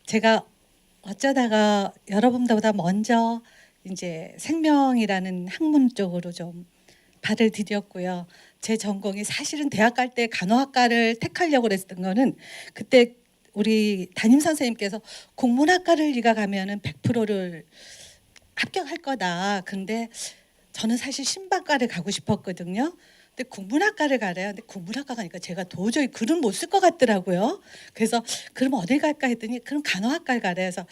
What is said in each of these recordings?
제가 어쩌다가 여러분들보다 먼저 이제 생명이라는 학문 쪽으로 좀 발을 디뎠고요. 제 전공이 사실은 대학 갈 때 간호학과를 택하려고 그랬던 거는 그때 우리 담임 선생님께서 국문학과를 네가 가면은 100%를 합격할 거다. 근데 저는 사실 신방과를 가고 싶었거든요. 근데 국문학과를 가래요. 근데 국문학과 가니까 제가 도저히 글은 못 쓸 것 같더라고요. 그래서 그럼 어딜 갈까 했더니 그럼 간호학과를 가래요. 그래서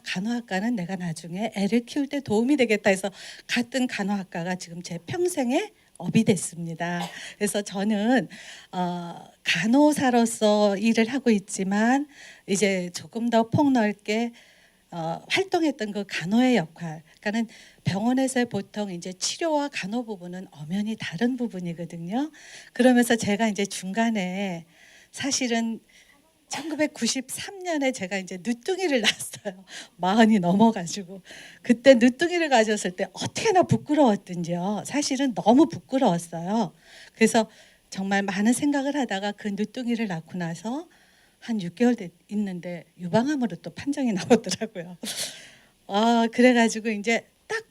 간호학과는 내가 나중에 애를 키울 때 도움이 되겠다 해서 갔던 간호학과가 지금 제 평생의 업이 됐습니다. 그래서 저는 간호사로서 일을 하고 있지만 이제 조금 더 폭넓게 활동했던 그 간호의 역할. 그러니까는 병원에서의 보통 이제 치료와 간호 부분은 엄연히 다른 부분이거든요. 그러면서 제가 이제 중간에 사실은 1993년에 제가 이제 늦둥이를 낳았어요. 마흔이 넘어가지고 그때 늦둥이를 가졌을 때 어떻게나 부끄러웠든지요. 사실은 너무 부끄러웠어요. 그래서 정말 많은 생각을 하다가 그 늦둥이를 낳고 나서 한 6개월 있는데 유방암으로 또 판정이 나오더라고요. 그래가지고 이제 딱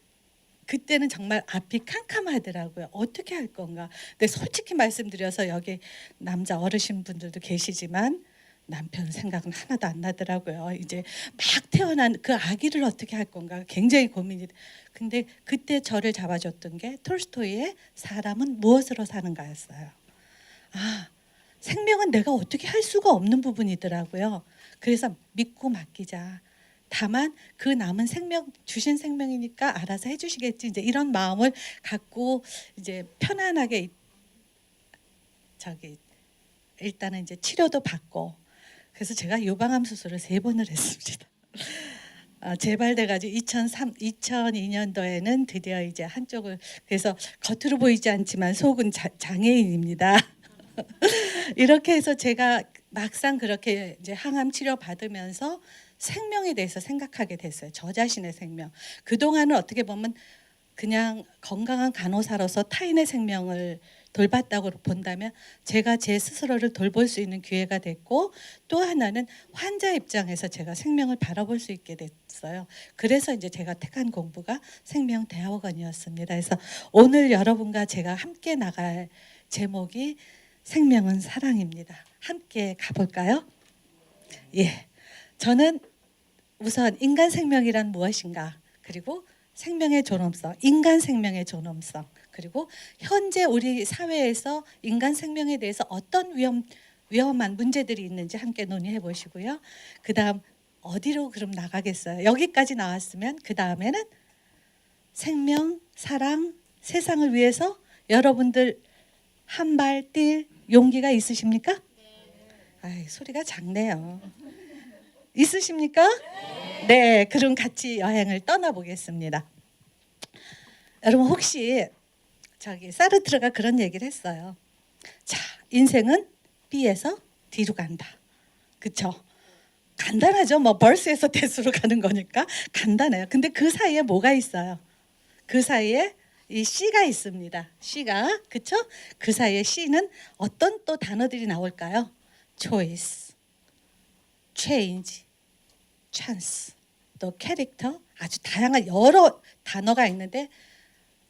그때는 정말 앞이 캄캄하더라고요. 어떻게 할 건가. 근데 솔직히 말씀드려서 여기 남자 어르신 분들도 계시지만 남편 생각은 하나도 안 나더라고요. 이제 막 태어난 그 아기를 어떻게 할 건가 굉장히 고민이. 근데 그때 저를 잡아줬던 게 톨스토이의 사람은 무엇으로 사는가였어요. 생명은 내가 어떻게 할 수가 없는 부분이더라고요. 그래서 믿고 맡기자. 다만 그 남은 생명 주신 생명이니까 알아서 해주시겠지. 이제 이런 마음을 갖고 이제 편안하게 일단은 이제 치료도 받고. 그래서 제가 유방암 수술을 3번을 했습니다. 재발돼가지고 2002년도에는 드디어 이제 한쪽을, 그래서 겉으로 보이지 않지만 속은 장애인입니다. 이렇게 해서 제가 막상 그렇게 이제 항암 치료 받으면서 생명에 대해서 생각하게 됐어요. 저 자신의 생명. 그동안은 어떻게 보면 그냥 건강한 간호사로서 타인의 생명을 돌봤다고 본다면 제가 제 스스로를 돌볼 수 있는 기회가 됐고, 또 하나는 환자 입장에서 제가 생명을 바라볼 수 있게 됐어요. 그래서 이제 제가 택한 공부가 생명대학원이었습니다. 그래서 오늘 여러분과 제가 함께 나갈 제목이 생명은 사랑입니다. 함께 가볼까요? 예, 저는 우선 인간 생명이란 무엇인가, 그리고 생명의 존엄성, 인간 생명의 존엄성, 그리고 현재 우리 사회에서 인간 생명에 대해서 어떤 위험한 문제들이 있는지 함께 논의해 보시고요. 그 다음 어디로 그럼 나가겠어요? 여기까지 나왔으면 그 다음에는 생명, 사랑, 세상을 위해서 여러분들 한 발 뛸 용기가 있으십니까? 소리가 작네요. 있으십니까? 네, 그럼 같이 여행을 떠나보겠습니다. 여러분 혹시 사르트르가 그런 얘기를 했어요. 자, 인생은 B에서 D로 간다. 그쵸? 간단하죠. 뭐 벌스에서 대수로 가는 거니까 간단해요. 근데 그 사이에 뭐가 있어요? 그 사이에 이 C가 있습니다. C가, 그쵸? 그 사이에 C는 어떤 또 단어들이 나올까요? choice, change, chance, 또 캐릭터, 아주 다양한 여러 단어가 있는데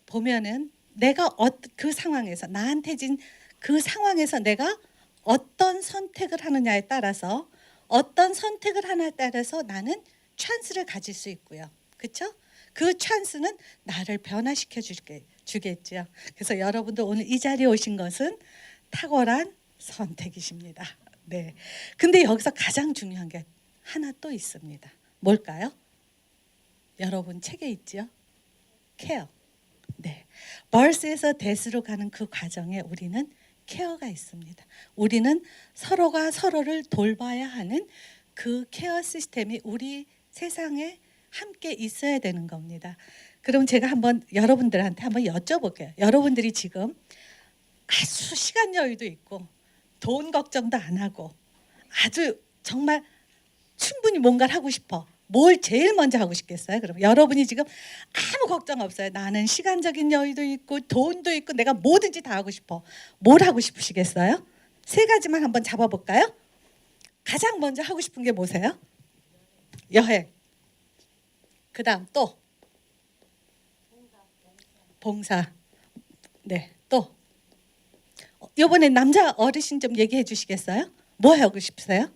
보면은 내가 그 상황에서 나한테 진 그 상황에서 내가 어떤 선택을 하느냐에 따라서, 어떤 선택을 하느냐에 따라서 나는 찬스를 가질 수 있고요. 그렇죠? 그 찬스는 나를 변화시켜 주겠죠. 그래서 여러분도 오늘 이 자리에 오신 것은 탁월한 선택이십니다. 네. 근데 여기서 가장 중요한 게 하나 또 있습니다. 뭘까요? 여러분 책에 있죠? 케어. 네. 벌스에서 데스로 가는 그 과정에 우리는 케어가 있습니다. 우리는 서로가 서로를 돌봐야 하는 그 케어 시스템이 우리 세상에 함께 있어야 되는 겁니다. 그럼 제가 한번 여러분들한테 한번 여쭤볼게요. 여러분들이 지금 아주 시간 여유도 있고 돈 걱정도 안 하고 아주 정말 충분히 뭔가를 하고 싶어. 뭘 제일 먼저 하고 싶겠어요? 그럼 여러분이 지금 아무 걱정 없어요. 나는 시간적인 여유도 있고 돈도 있고 내가 뭐든지 다 하고 싶어. 뭘 하고 싶으시겠어요? 3가지만 한번 잡아볼까요? 가장 먼저 하고 싶은 게 뭐세요? 여행. 그다음 또 봉사. 네, 또 이번에 남자 어르신 좀 얘기해 주시겠어요? 뭐 하고 싶으세요?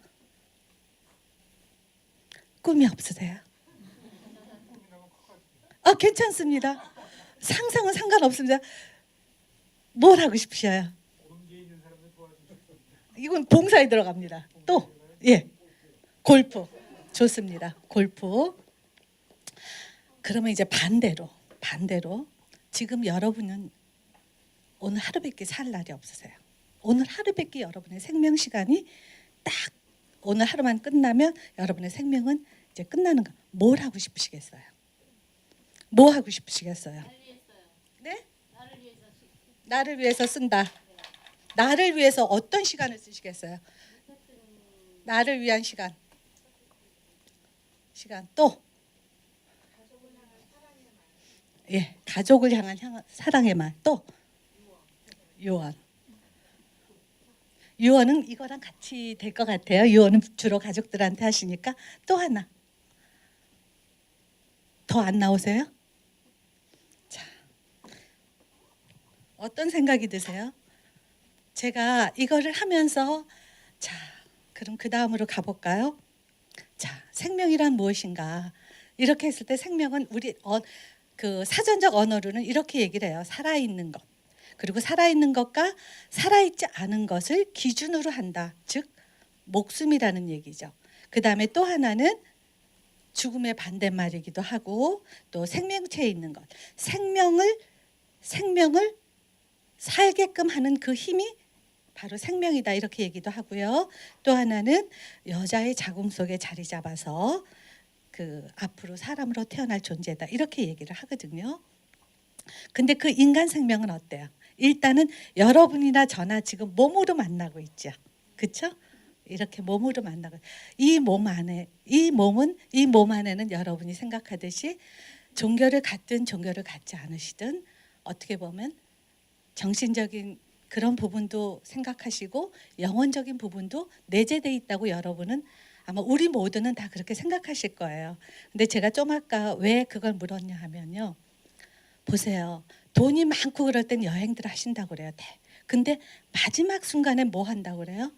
꿈이 없으세요? 괜찮습니다. 상상은 상관없습니다. 뭘 하고 싶으셔요? 이건 봉사에 들어갑니다. 또 예, 골프. 좋습니다. 골프. 그러면 이제 반대로 지금 여러분은 오늘 하루밖에 살 날이 없으세요. 오늘 하루밖에 여러분의 생명 시간이 딱 오늘 하루만 끝나면 여러분의 생명은 이제 끝나는 거. 뭘 하고 싶으시겠어요? 뭐 하고 싶으시겠어요? 네? 나를 위해서 쓴다. 나를 위해서 어떤 시간을 쓰시겠어요? 나를 위한 시간. 또 예, 가족을 향한 사랑의 말. 또 유언. 유언은 이거랑 같이 될 것 같아요. 유언은 주로 가족들한테 하시니까. 또 하나. 더 안 나오세요? 자, 어떤 생각이 드세요? 제가 이거를 하면서 자, 그럼 그 다음으로 가볼까요? 자, 생명이란 무엇인가? 이렇게 했을 때 생명은 우리 그 사전적 언어로는 이렇게 얘기를 해요. 살아있는 것. 그리고 살아있는 것과 살아있지 않은 것을 기준으로 한다. 즉 목숨이라는 얘기죠. 그 다음에 또 하나는 죽음의 반대말이기도 하고 또 생명체에 있는 것. 생명을 살게끔 하는 그 힘이 바로 생명이다 이렇게 얘기도 하고요. 또 하나는 여자의 자궁 속에 자리 잡아서 그 앞으로 사람으로 태어날 존재다 이렇게 얘기를 하거든요. 근데 그 인간 생명은 어때요? 일단은 여러분이나 저나 지금 몸으로 만나고 있죠. 그렇죠? 이렇게 몸으로 만나고 이 몸 안에는 여러분이 생각하듯이 종교를 갖든 종교를 갖지 않으시든 어떻게 보면 정신적인 그런 부분도 생각하시고 영혼적인 부분도 내재되어 있다고 여러분은 아마 우리 모두는 다 그렇게 생각하실 거예요. 근데 제가 좀 아까 왜 그걸 물었냐 하면요. 보세요. 돈이 많고 그럴 땐 여행들 하신다고 그래요. 근데 마지막 순간에 뭐 한다고 그래요?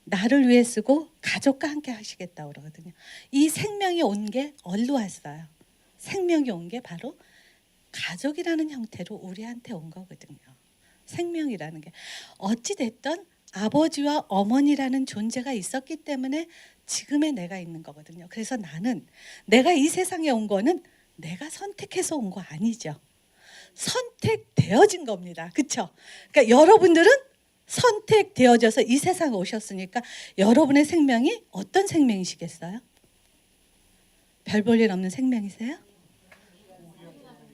나를 위해 쓰고 가족과 함께 하시겠다고 그러거든요. 이 생명이 온 게 어디로 왔어요? 생명이 온 게 바로 가족이라는 형태로 우리한테 온 거거든요. 생명이라는 게 어찌 됐든 아버지와 어머니라는 존재가 있었기 때문에 지금의 내가 있는 거거든요. 그래서 나는 내가 이 세상에 온 거는 내가 선택해서 온 거 아니죠. 선택되어진 겁니다. 그렇죠? 그러니까 여러분들은 선택되어져서 이 세상에 오셨으니까 여러분의 생명이 어떤 생명이시겠어요? 별 볼 일 없는 생명이세요?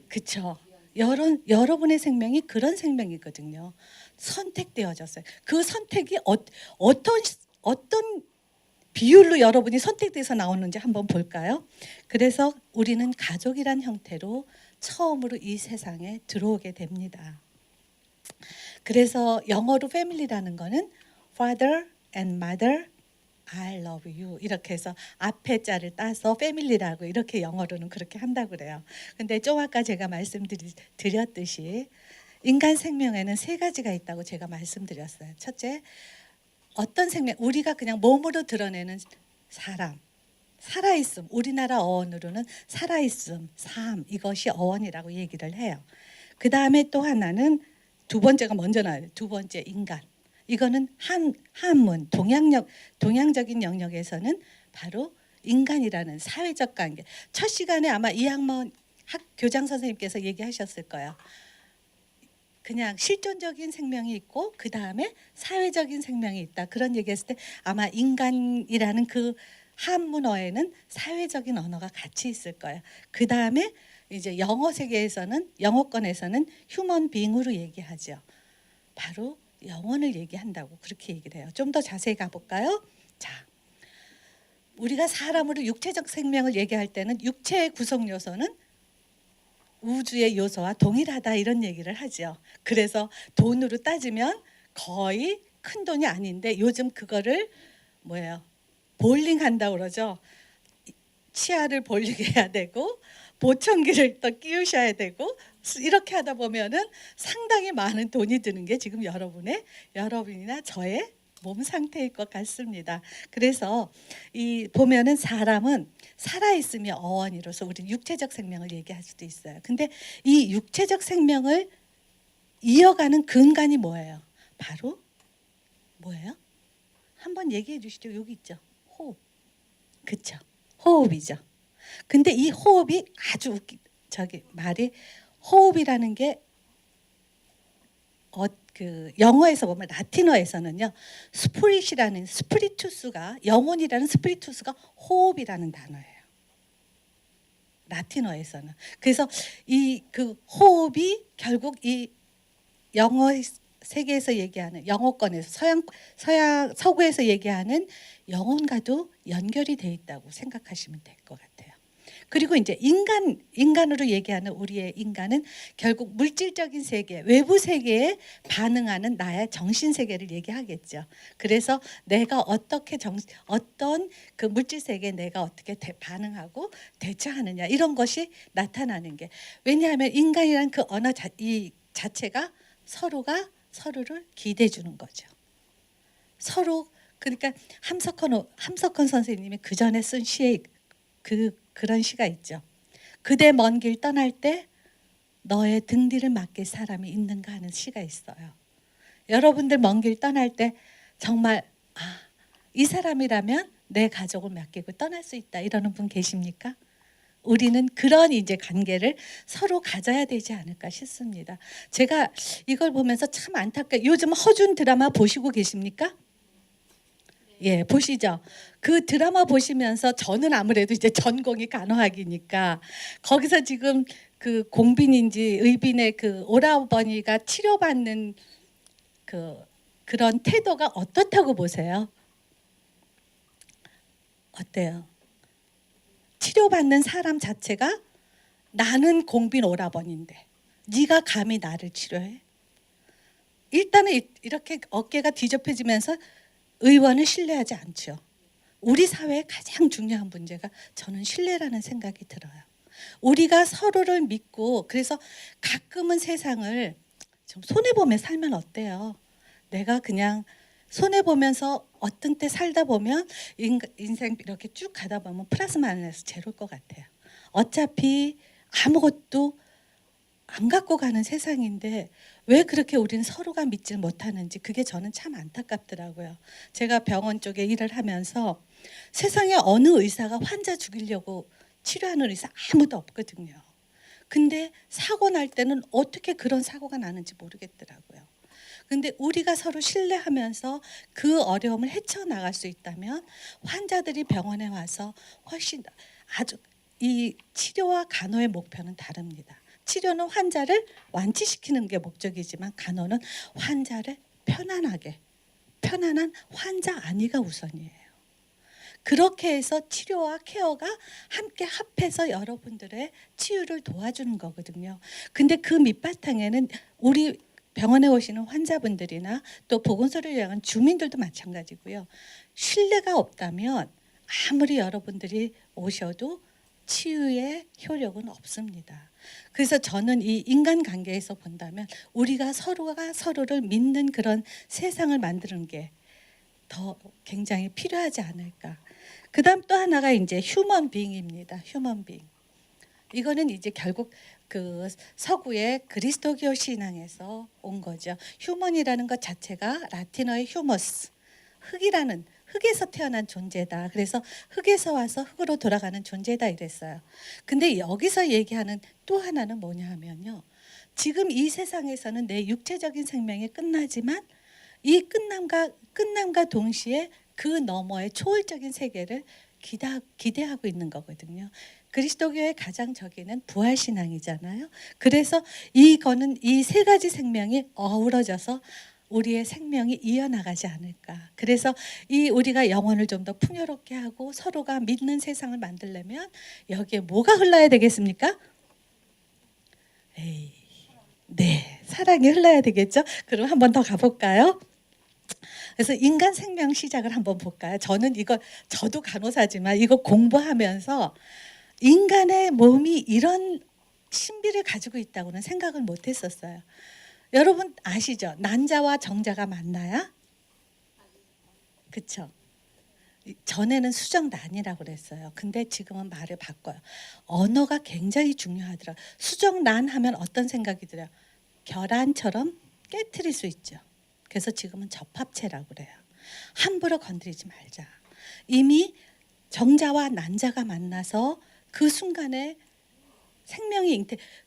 그렇죠? 여러분의 생명이 그런 생명이거든요. 선택되어졌어요. 그 선택이 어떤 비율로 여러분이 선택돼서 나오는지 한번 볼까요? 그래서 우리는 가족이란 형태로 처음으로 이 세상에 들어오게 됩니다. 그래서 영어로 family라는 거는 father and mother, I love you 이렇게 해서 앞에 자를 따서 family라고 이렇게 영어로는 그렇게 한다고 그래요. 근데 좀 아까 제가 말씀드렸듯이 인간 생명에는 세 가지가 있다고 제가 말씀드렸어요. 첫째, 어떤 생명, 우리가 그냥 몸으로 드러내는 사람, 살아있음, 우리나라 어원으로는 살아있음, 삶 이것이 어원이라고 얘기를 해요. 그 다음에 또 하나는 두 번째가 먼저 나와요. 두 번째 인간. 이거는 한문 동양적인 영역에서는 바로 인간이라는 사회적 관계. 첫 시간에 아마 이학문 교장 선생님께서 얘기하셨을 거예요. 그냥 실존적인 생명이 있고 그 다음에 사회적인 생명이 있다. 그런 얘기했을 때 아마 인간이라는 그 한문어에는 사회적인 언어가 같이 있을 거예요. 그 다음에 이제 영어 세계에서는 영어권에서는 휴먼 빙으로 얘기하죠. 바로 영혼을 얘기한다고 그렇게 얘기를 해요. 좀 더 자세히 가볼까요? 자, 우리가 사람으로 육체적 생명을 얘기할 때는 육체의 구성 요소는 우주의 요소와 동일하다 이런 얘기를 하죠. 그래서 돈으로 따지면 거의 큰 돈이 아닌데 요즘 그거를 뭐예요? 볼링 한다고 그러죠. 치아를 볼리게 해야 되고 보청기를 또 끼우셔야 되고 이렇게 하다 보면은 상당히 많은 돈이 드는 게 지금 여러분이나 저의 몸 상태일 것 같습니다. 그래서 이 보면은 사람은 살아 있으며 어원이로서 우리 육체적 생명을 얘기할 수도 있어요. 근데 이 육체적 생명을 이어가는 근간이 뭐예요? 바로 뭐예요? 한번 얘기해 주시죠. 여기 있죠. 호흡. 그렇죠. 호흡이죠. 근데 이 호흡이 아주 말이 호흡이라는 게 그 영어에서 보면 라틴어에서는요. 스피리투스가 영혼이라는 스피리투스가 호흡이라는 단어예요. 라틴어에서는. 그래서 이 그 호흡이 결국 이 영어 세계에서 얘기하는 영어권에서 서구에서 얘기하는 영혼과도 연결이 돼 있다고 생각하시면 될 것 같아요. 그리고 이제 인간으로 얘기하는 우리의 인간은 결국 물질적인 세계, 외부 세계에 반응하는 나의 정신 세계를 얘기하겠죠. 그래서 내가 어떤 그 물질 세계에 내가 어떻게 반응하고 대처하느냐 이런 것이 나타나는 게, 왜냐하면 인간이란 그 언어 자체가 서로가 서로를 기대해 주는 거죠. 서로, 그러니까 함석헌 선생님이 그 전에 쓴 시에 그런 시가 있죠. 그대 먼 길 떠날 때 너의 등 뒤를 맡길 사람이 있는가 하는 시가 있어요. 여러분들 먼 길 떠날 때 정말 이 사람이라면 내 가족을 맡기고 떠날 수 있다 이러는 분 계십니까? 우리는 그런 이제 관계를 서로 가져야 되지 않을까 싶습니다. 제가 이걸 보면서 참 요즘 허준 드라마 보시고 계십니까? 예, 보시죠. 그 드라마 보시면서 저는 아무래도 이제 전공이 간호학이니까 거기서 지금 그 공빈인지 의빈의 그 오라버니가 치료받는 그런 태도가 어떻다고 보세요? 어때요? 치료받는 사람 자체가 나는 공빈 오라버니인데 네가 감히 나를 치료해? 일단은 이렇게 어깨가 뒤접혀지면서 의원을 신뢰하지 않죠. 우리 사회의 가장 중요한 문제가 저는 신뢰라는 생각이 들어요. 우리가 서로를 믿고, 그래서 가끔은 세상을 좀 손해보며 살면 어때요? 내가 그냥 손해보면서 어떤 때 살다 보면 인생 이렇게 쭉 가다 보면 플러스 마이너스 제로일 것 같아요. 어차피 아무것도 안 갖고 가는 세상인데 왜 그렇게 우리는 서로가 믿질 못하는지, 그게 저는 참 안타깝더라고요. 제가 병원 쪽에 일을 하면서 세상에 어느 의사가 환자 죽이려고 치료하는 의사 아무도 없거든요. 근데 사고 날 때는 어떻게 그런 사고가 나는지 모르겠더라고요. 근데 우리가 서로 신뢰하면서 그 어려움을 헤쳐나갈 수 있다면 환자들이 병원에 와서 훨씬 아주, 이 치료와 간호의 목표는 다릅니다. 치료는 환자를 완치시키는 게 목적이지만 간호는 환자를 편안한 환자 안위가 우선이에요. 그렇게 해서 치료와 케어가 함께 합해서 여러분들의 치유를 도와주는 거거든요. 근데 그 밑바탕에는 우리 병원에 오시는 환자분들이나 또 보건소를 이용한 주민들도 마찬가지고요. 신뢰가 없다면 아무리 여러분들이 오셔도 치유의 효력은 없습니다. 그래서 저는 이 인간관계에서 본다면 우리가 서로가 서로를 믿는 그런 세상을 만드는 게 더 굉장히 필요하지 않을까. 그다음 또 하나가 이제 휴먼 빙입니다. 휴먼 빙. 이거는 이제 결국 그 서구의 그리스도교 신앙에서 온 거죠. 휴먼이라는 것 자체가 라틴어의 휴머스, 흙에서 태어난 존재다. 그래서 흙에서 와서 흙으로 돌아가는 존재다 이랬어요. 근데 여기서 얘기하는 또 하나는 뭐냐 하면요. 지금 이 세상에서는 내 육체적인 생명이 끝나지만 이 끝남과 동시에 그 너머의 초월적인 세계를 기대하고 있는 거거든요. 그리스도교의 가장 저기는 부활신앙이잖아요. 그래서 이거는 이 세 가지 생명이 어우러져서 우리의 생명이 이어나가지 않을까. 그래서 이 우리가 영혼을 좀 더 풍요롭게 하고 서로가 믿는 세상을 만들려면 여기에 뭐가 흘러야 되겠습니까? 네, 사랑이 흘러야 되겠죠. 그럼 한 번 더 가볼까요? 그래서 인간 생명 시작을 한번 볼까요? 저는 이거 저도 간호사지만 이거 공부하면서 인간의 몸이 이런 신비를 가지고 있다고는 생각을 못 했었어요. 여러분 아시죠? 난자와 정자가 만나야 그쵸? 전에는 수정란이라고 그랬어요. 근데 지금은 말을 바꿔요. 언어가 굉장히 중요하더라. 수정란 하면 어떤 생각이 들어요? 계란처럼 깨트릴 수 있죠. 그래서 지금은 접합체라고 그래요. 함부로 건드리지 말자. 이미 정자와 난자가 만나서 그 순간에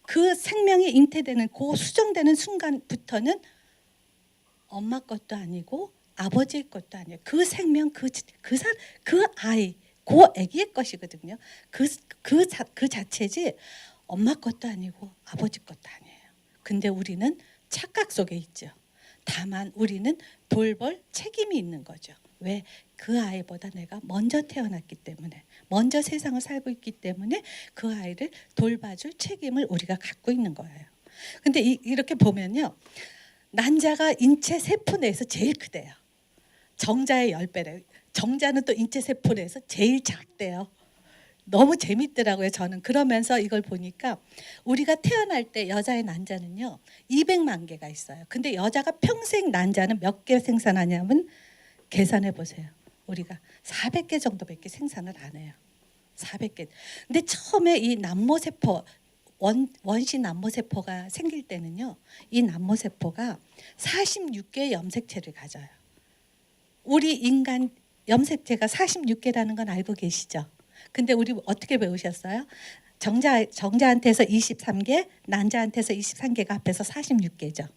그 생명이 잉태되는 그 수정되는 순간부터는 엄마 것도 아니고 아버지의 것도 아니에요. 그 생명 그 아이 그 아기의 것이거든요. 그 자체지 엄마 것도 아니고 아버지 것도 아니에요. 근데 우리는 착각 속에 있죠. 다만 우리는 돌볼 책임이 있는 거죠. 왜? 그 아이보다 내가 먼저 태어났기 때문에, 먼저 세상을 살고 있기 때문에 그 아이를 돌봐줄 책임을 우리가 갖고 있는 거예요. 근데 이렇게 보면요. 난자가 인체 세포 내에서 제일 크대요. 정자의 10배래요. 정자는 또 인체 세포 내에서 제일 작대요. 너무 재밌더라고요. 저는 그러면서 이걸 보니까 우리가 태어날 때 여자의 난자는요 200만 개가 있어요. 근데 여자가 평생 난자는 몇 개 생산하냐면 계산해 보세요. 우리가 400개 정도밖에 생산을 안 해요. 400개. 근데 처음에 이 남모세포 원시 남모세포가 생길 때는요. 이 남모세포가 46개의 염색체를 가져요. 우리 인간 염색체가 46개라는 건 알고 계시죠? 근데 우리 어떻게 배우셨어요? 정자한테서 23개, 난자한테서 23개가 합해서 46개죠.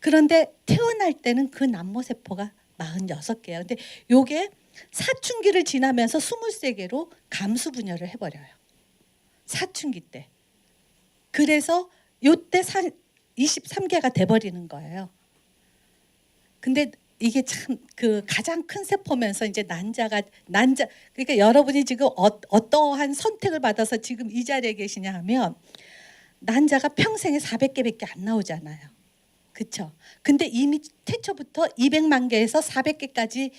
그런데 태어날 때는 그 남모세포가 46개예요. 근데 요게 사춘기를 지나면서 23개로 감수 분열을 해버려요. 사춘기 때. 그래서 요때 23개가 돼버리는 거예요. 근데 이게 참 그 가장 큰 세포면서 이제 난자 그러니까 여러분이 지금 어떠한 선택을 받아서 지금 이 자리에 계시냐 하면 난자가 평생에 400개밖에 안 나오잖아요. 그렇죠? 근데 이미 태초부터 200만 개에서 400개까지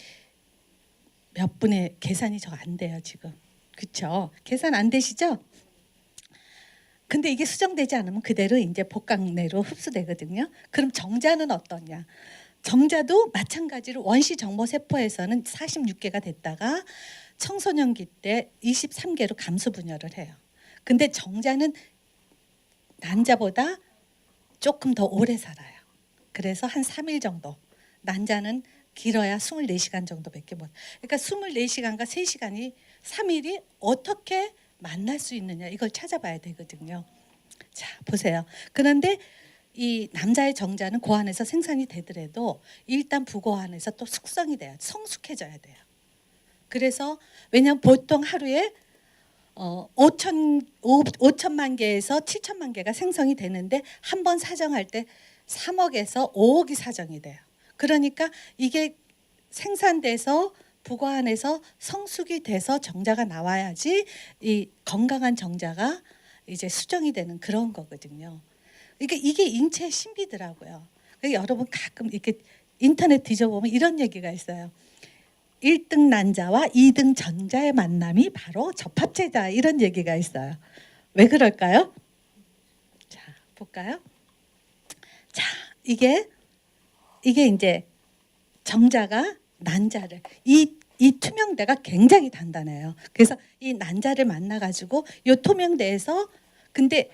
몇 분의 계산이 저 안 돼요, 지금. 그렇죠? 계산 안 되시죠? 근데 이게 수정되지 않으면 그대로 이제 복강내로 흡수되거든요. 그럼 정자는 어떠냐? 정자도 마찬가지로 원시 정모 세포에서는 46개가 됐다가 청소년기 때 23개로 감수 분열을 해요. 근데 정자는 난자보다 조금 더 오래 살아요. 그래서 한 3일 정도. 난자는 길어야 24시간 정도밖에 못. 그러니까 24시간과 3시간이 3일이 어떻게 만날 수 있느냐 이걸 찾아봐야 되거든요. 자, 보세요. 그런데 이 남자의 정자는 고안에서 생산이 되더라도 일단 부고안에서 또 숙성이 돼요. 성숙해져야 돼요. 그래서 왜냐하면 보통 하루에 5천만 개에서 7천만 개가 생성이 되는데 한 번 사정할 때 3억에서 5억이 사정이 돼요. 그러니까 이게 생산돼서 부고안에서 성숙이 돼서 정자가 나와야지 이 건강한 정자가 이제 수정이 되는 그런 거거든요. 그러니까 이게 인체의 신비더라고요. 그러니까 여러분 가끔 이렇게 인터넷 뒤져보면 이런 얘기가 있어요. 1등 난자와 2등 전자의 만남이 바로 접합체다 이런 얘기가 있어요. 왜 그럴까요? 자, 볼까요? 자, 이게 이제 정자가 난자를 이 투명대가 굉장히 단단해요. 그래서 이 난자를 만나가지고 이 투명대에서 근데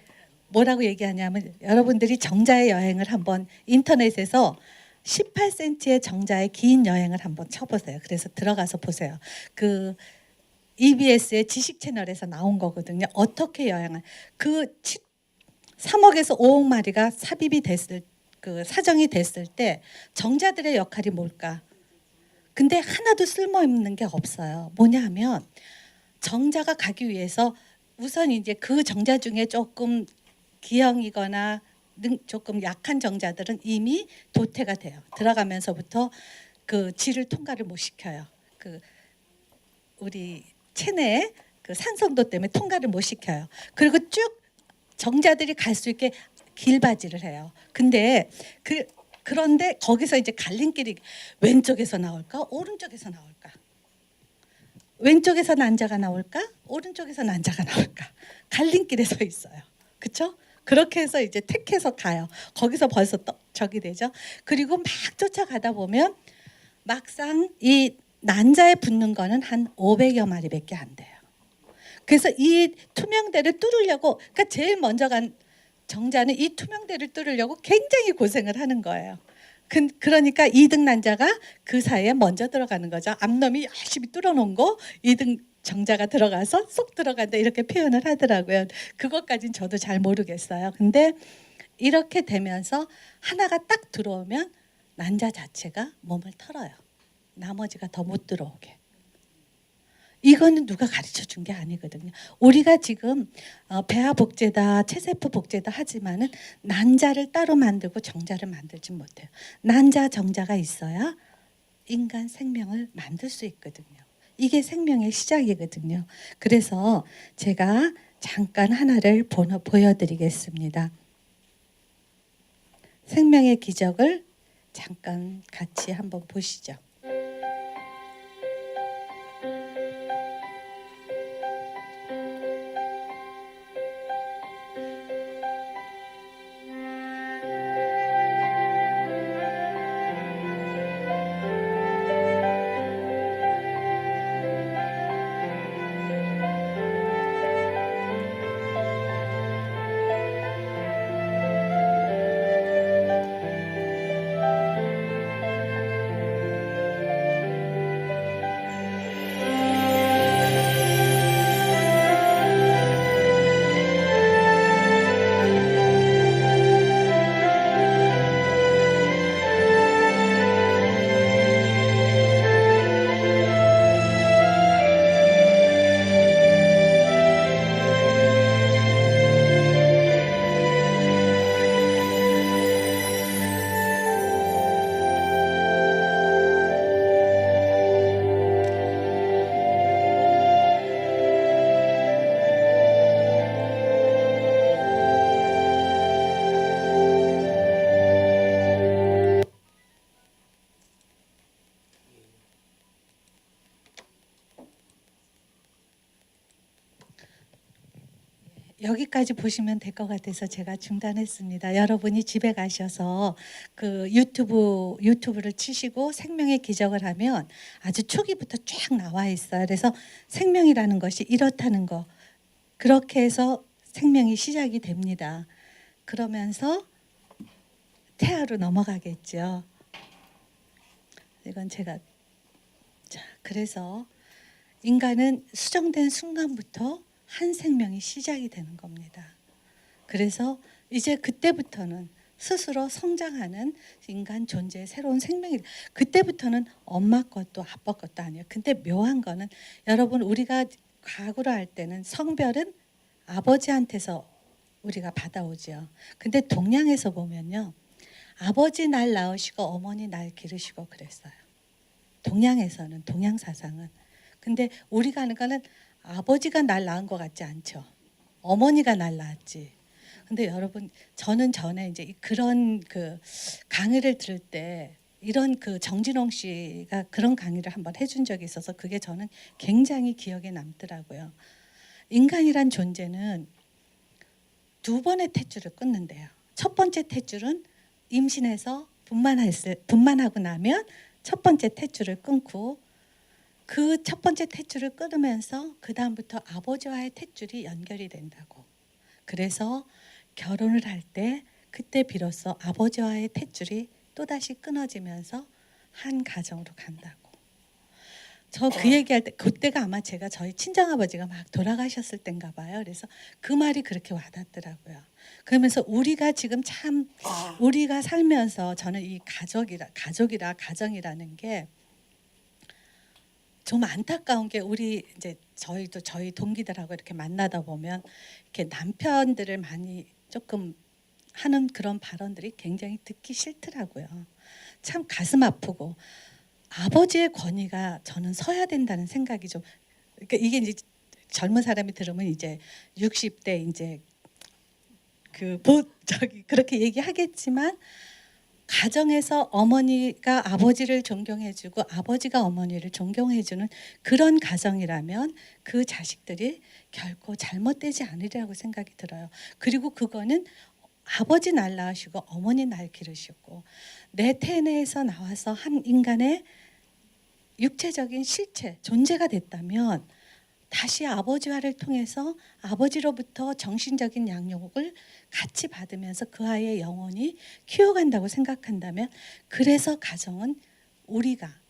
뭐라고 얘기하냐면 여러분들이 정자의 여행을 한번 인터넷에서 18cm의 정자의 긴 여행을 한번 쳐보세요. 그래서 들어가서 보세요. 그 EBS의 지식 채널에서 나온 거거든요. 어떻게 여행을 3억에서 5억 마리가 삽입이 됐을 그 사정이 됐을 때 정자들의 역할이 뭘까? 근데 하나도 쓸모없는 게 없어요. 뭐냐 하면 정자가 가기 위해서 우선 이제 그 정자 중에 조금 기형이거나 조금 약한 정자들은 이미 도태가 돼요. 들어가면서부터 그 질을 통과를 못 시켜요. 그 우리 체내에 그 산성도 때문에 통과를 못 시켜요. 그리고 쭉 정자들이 갈 수 있게 길바지를 해요. 근데 그 그런데 거기서 이제 갈림길이 왼쪽에서 나올까 오른쪽에서 나올까, 왼쪽에서 난자가 나올까 오른쪽에서 난자가 나올까, 갈림길에 서 있어요. 그렇죠? 그렇게 해서 이제 택해서 가요. 거기서 벌써 저기 되죠. 그리고 막 쫓아가다 보면 막상 이 난자에 붙는 거는 한 500여 마리밖에 안 돼요. 그래서 이 투명대를 뚫으려고, 그러니까 제일 먼저 간 정자는 이 투명대를 뚫으려고 굉장히 고생을 하는 거예요. 그러니까 2등 난자가 그 사이에 먼저 들어가는 거죠. 앞놈이 열심히 뚫어놓은 거 2등 정자가 들어가서 쏙 들어간다, 이렇게 표현을 하더라고요. 그것까진 저도 잘 모르겠어요. 근데 이렇게 되면서 하나가 딱 들어오면 난자 자체가 몸을 털어요. 나머지가 더 못 들어오게. 이거는 누가 가르쳐 준 게 아니거든요. 우리가 지금 배아 복제다, 체세포 복제다 하지만은 난자를 따로 만들고 정자를 만들지 못해요. 난자, 정자가 있어야 인간 생명을 만들 수 있거든요. 이게 생명의 시작이거든요. 그래서 제가 잠깐 하나를 보여드리겠습니다. 생명의 기적을 잠깐 같이 한번 보시죠. 여기까지 보시면 될 것 같아서 제가 중단했습니다. 여러분이 집에 가셔서 그 유튜브를 치시고 생명의 기적을 하면 아주 초기부터 쫙 나와 있어요. 그래서 생명이라는 것이 이렇다는 거, 그렇게 해서 생명이 시작이 됩니다. 그러면서 태아로 넘어가겠죠. 이건 제가, 자, 그래서 인간은 수정된 순간부터 한 생명이 시작이 되는 겁니다. 그래서 이제 그때부터는 스스로 성장하는 인간 존재의 새로운 생명이, 그때부터는 엄마 것도 아빠 것도 아니에요. 근데 묘한 거는 여러분, 우리가 과거로 할 때는 성별은 아버지한테서 우리가 받아오죠. 근데 동양에서 보면요, 아버지 날 낳으시고 어머니 날 기르시고 그랬어요. 동양에서는, 동양 사상은. 근데 우리가 하는 거는 아버지가 날 낳은 것 같지 않죠. 어머니가 날 낳았지. 근데 여러분, 저는 전에 이제 그런 그 강의를 들을 때 이런 그 정진홍 씨가 그런 강의를 한번 해준 적이 있어서 그게 저는 굉장히 기억에 남더라고요. 인간이란 존재는 두 번의 탯줄을 끊는데요. 첫 번째 탯줄은 임신해서 분만하고 나면 첫 번째 탯줄을 끊고, 그 첫 번째 탯줄을 끊으면서 그 다음부터 아버지와의 탯줄이 연결이 된다고. 그래서 결혼을 할 때 그때 비로소 아버지와의 탯줄이 또다시 끊어지면서 한 가정으로 간다고. 저 그 얘기할 때 그때가 아마 제가 저희 친정아버지가 막 돌아가셨을 때인가 봐요. 그래서 그 말이 그렇게 와닿더라고요. 그러면서 우리가 지금 참 우리가 살면서 저는 이 가정이라는 게 좀 안타까운 게, 우리 이제 저희도 저희 동기들하고 이렇게 만나다 보면 이렇게 남편들을 많이 조금 하는 그런 발언들이 굉장히 듣기 싫더라고요. 참 가슴 아프고, 아버지의 권위가 저는 서야 된다는 생각이 좀, 그러니까 이게 이제 젊은 사람이 들으면 이제 60대 이제 저기 그렇게 얘기하겠지만, 가정에서 어머니가 아버지를 존경해주고 아버지가 어머니를 존경해주는 그런 가정이라면 그 자식들이 결코 잘못되지 않으리라고 생각이 들어요. 그리고 그거는 아버지 날 낳으시고 어머니 날 기르시고 내 태내에서 나와서 한 인간의 육체적인 실체, 존재가 됐다면 다시 아버지와를 통해서 아버지로부터 정신적인 양육을 같이 받으면서 그 아이의 영혼이 키워간다고 생각한다면 그래서 가정은 우리가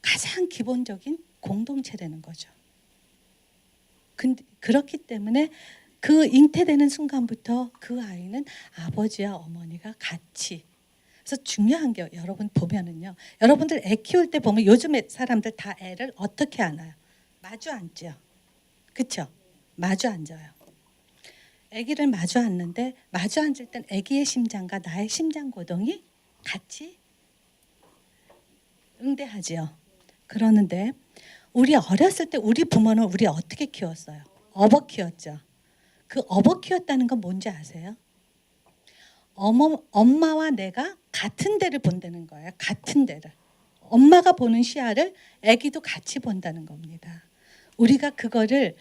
가장 기본적인 공동체라는 거죠. 근데 그렇기 때문에 그 잉태되는 순간부터 그 아이는 아버지와 어머니가 같이 그래서 중요한 게 여러분 보면은요. 여러분들 애 키울 때 보면 요즘에 사람들 다 애를 어떻게 안아요? 마주 앉죠. 그렇죠? 마주 앉아요. 아기를 마주 앉는데 마주 앉을 땐 아기의 심장과 나의 심장 고동이 같이 응대하지요. 그러는데 우리 어렸을 때 우리 부모는 우리 어떻게 키웠어요? 업어 키웠죠. 그 업어 키웠다는 건 뭔지 아세요? 엄마와 내가 같은 데를 본다는 거예요. 같은 데를. 엄마가 보는 시야를 아기도 같이 본다는 겁니다. 우리가 그거를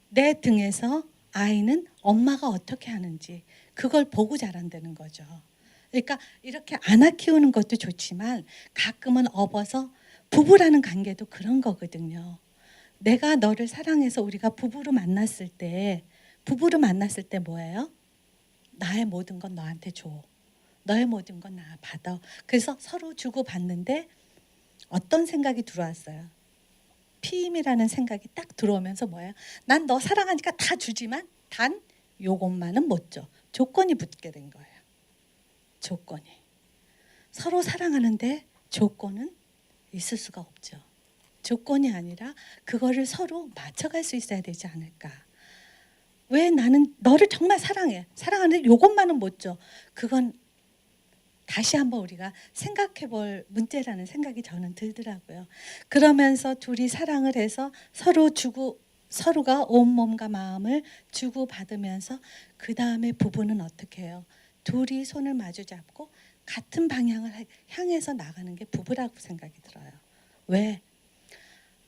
내 등에서 아이는 엄마가 어떻게 하는지 그걸 보고 자란다는 거죠. 그러니까 이렇게 안아 키우는 것도 좋지만 가끔은 업어서 부부라는 관계도 그런 거거든요. 내가 너를 사랑해서 우리가 부부로 만났을 때 뭐예요? 나의 모든 건 너한테 줘. 너의 모든 건 나 받아. 그래서 서로 주고 받는데 어떤 생각이 들어왔어요? 피임이라는 생각이 딱 들어오면서 뭐예요? 난 너 사랑하니까 다 주지만 단 요것만은 못 줘. 조건이 붙게 된 거예요. 조건이. 서로 사랑하는데 조건은 있을 수가 없죠. 조건이 아니라 그거를 서로 맞춰갈 수 있어야 되지 않을까. 왜 나는 너를 정말 사랑해. 사랑하는데 요것만은 못 줘. 그건 다시 한번 우리가 생각해 볼 문제라는 생각이 저는 들더라고요. 그러면서 둘이 사랑을 해서 서로 주고 서로가 온몸과 마음을 주고 받으면서 그 다음에 부부는 어떻게 해요? 둘이 손을 마주 잡고 같은 방향을 향해서 나가는 게 부부라고 생각이 들어요. 왜?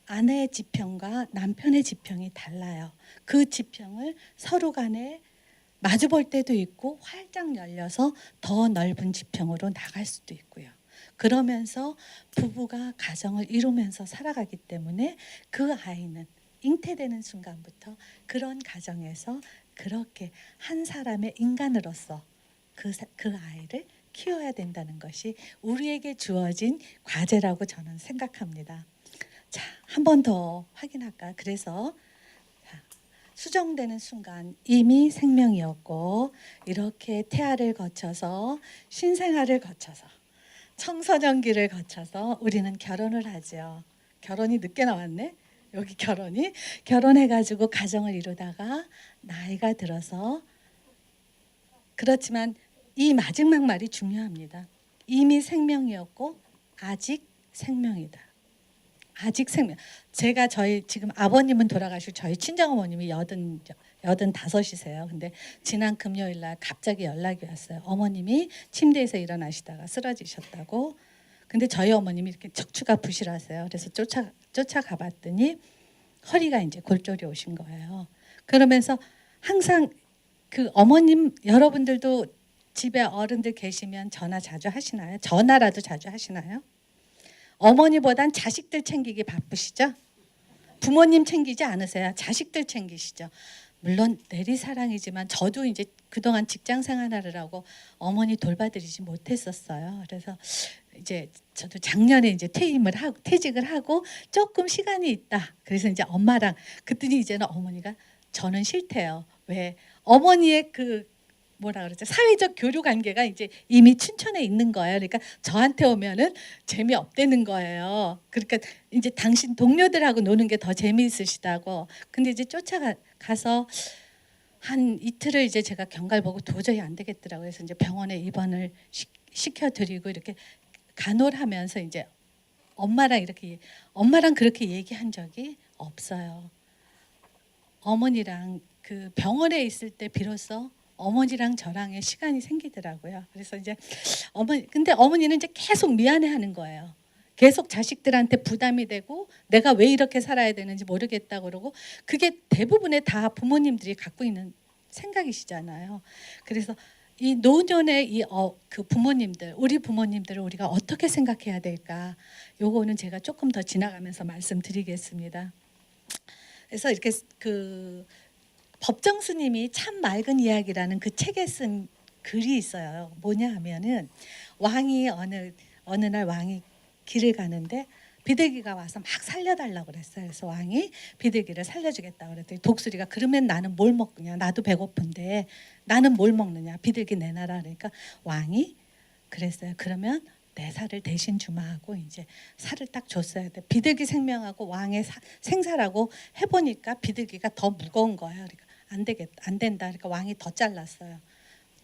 아내의 지평과 남편의 지평이 달라요. 그 지평을 서로 간에 마주 볼 때도 있고 활짝 열려서 더 넓은 지평으로 나갈 수도 있고요. 그러면서 부부가 가정을 이루면서 살아가기 때문에 그 아이는 잉태되는 순간부터 그런 가정에서 그렇게 한 사람의 인간으로서 그 아이를 키워야 된다는 것이 우리에게 주어진 과제라고 저는 생각합니다. 자, 한 번 더 확인할까요? 그래서 수정되는 순간 이미 생명이었고 이렇게 태아를 거쳐서 신생아를 거쳐서 청소년기를 거쳐서 우리는 결혼을 하죠. 결혼이 늦게 나왔네. 여기 결혼해가지고 가정을 이루다가 나이가 들어서 그렇지만 이 마지막 말이 중요합니다. 이미 생명이었고 아직 생명이다. 아직 생명. 제가 저희 지금 아버님은 돌아가시고 저희 친정어머님이 85이세요. 근데 지난 금요일 날 갑자기 연락이 왔어요. 어머님이 침대에서 일어나시다가 쓰러지셨다고. 근데 저희 어머님이 이렇게 척추가 부실하세요. 그래서 쫓아가 봤더니 허리가 이제 골절이 오신 거예요. 그러면서 항상 그 어머님 여러분들도 집에 어른들 계시면 전화 자주 하시나요? 전화라도 자주 하시나요? 어머니보단 자식들 챙기기 바쁘시죠? 부모님 챙기지 않으세요? 자식들 챙기시죠? 물론 내리사랑이지만 저도 이제 그동안 직장 생활하느라고 어머니 돌봐드리지 못했었어요. 그래서 이제 저도 작년에 이제 퇴직을 하고 조금 시간이 있다. 그래서 이제 엄마랑 그랬더니 이제는 어머니가 저는 싫대요. 왜? 어머니의 그 뭐라 그러죠? 사회적 교류 관계가 이제 이미 춘천에 있는 거예요. 그러니까 저한테 오면은 재미없다는 거예요. 그러니까 이제 당신 동료들하고 노는 게 더 재미있으시다고. 근데 이제 쫓아가서 한 이틀을 이제 제가 경과를 보고 도저히 안 되겠더라고요. 그래서 이제 병원에 입원을 시켜드리고 이렇게 간호하면서 이제 엄마랑 그렇게 얘기한 적이 없어요. 어머니랑 그 병원에 있을 때 비로소 어머니랑 저랑의 시간이 생기더라고요. 그래서 이제 근데 어머니는 이제 계속 미안해하는 거예요. 계속 자식들한테 부담이 되고 내가 왜 이렇게 살아야 되는지 모르겠다 그러고, 그게 대부분의 다 부모님들이 갖고 있는 생각이시잖아요. 그래서 이 노년의 그 부모님들, 우리 부모님들을 우리가 어떻게 생각해야 될까? 요거는 제가 조금 더 지나가면서 말씀드리겠습니다. 그래서 이렇게 그 법정 스님이 참 맑은 이야기라는 그 책에 쓴 글이 있어요. 뭐냐 하면은 왕이 어느 날 왕이 길을 가는데 비둘기가 와서 막 살려달라고 그랬어요. 그래서 왕이 비둘기를 살려주겠다고 그랬더니 독수리가 그러면 나는 뭘 먹느냐? 나도 배고픈데 나는 뭘 먹느냐? 비둘기 내놔라. 그러니까 왕이 그랬어요. 그러면 내 살을 대신 주마 하고 이제 살을 딱 줬어야 돼. 비둘기 생명하고 왕의 생사라고 해보니까 비둘기가 더 무거운 거예요. 그러니까 안 되겠다, 안 된다. 그러니까 왕이 더 잘랐어요.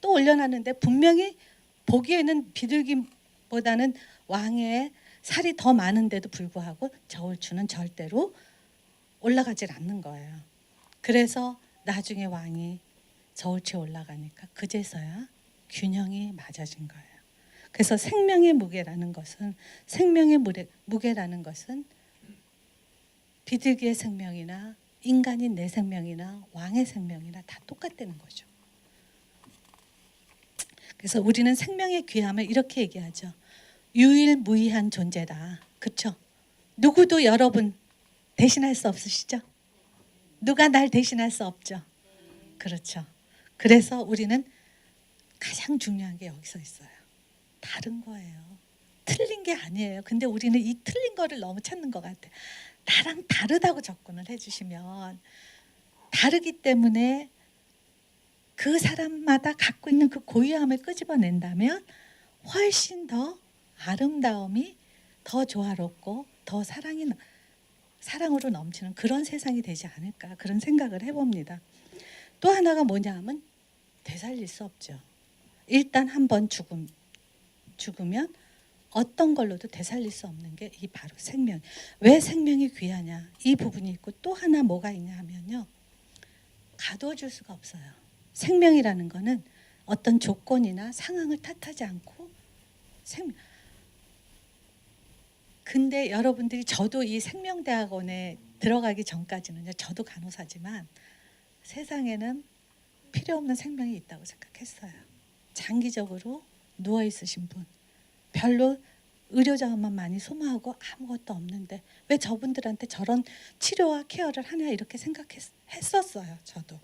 또 올려놨는데 분명히 보기에는 비둘기보다는 왕의 살이 더 많은데도 불구하고 저울추는 절대로 올라가질 않는 거예요. 그래서 나중에 왕이 저울추에 올라가니까 그제서야 균형이 맞아진 거예요. 그래서 생명의 무게라는 것은 비둘기의 생명이나 인간인 내 생명이나 왕의 생명이나 다 똑같다는 거죠. 그래서 우리는 생명의 귀함을 이렇게 얘기하죠. 유일무이한 존재다. 그렇죠? 누구도 여러분 대신할 수 없으시죠? 누가 날 대신할 수 없죠. 그렇죠. 그래서 우리는 가장 중요한 게 여기서 있어요. 다른 거예요. 틀린 게 아니에요. 근데 우리는 이 틀린 거를 너무 찾는 것 같아요. 나랑 다르다고 접근을 해주시면, 다르기 때문에 그 사람마다 갖고 있는 그 고유함을 끄집어낸다면 훨씬 더 아름다움이 더 조화롭고 더 사랑으로 넘치는 그런 세상이 되지 않을까, 그런 생각을 해봅니다. 또 하나가 뭐냐 하면 되살릴 수 없죠. 일단 한번 죽으면 어떤 걸로도 되살릴 수 없는 게 이 바로 생명. 왜 생명이 귀하냐? 이 부분이 있고, 또 하나 뭐가 있냐 하면요. 가둬줄 수가 없어요. 생명이라는 거는 어떤 조건이나 상황을 탓하지 않고 근데 여러분들이, 저도 이 생명대학원에 들어가기 전까지는요, 저도 간호사지만 세상에는 필요 없는 생명이 있다고 생각했어요. 장기적으로 누워 있으신 분, 별로 의료자원만 많이 소모하고 아무것도 없는데 왜 저분들한테 저런 치료와 케어를 하냐, 이렇게 생각했었어요, 저도.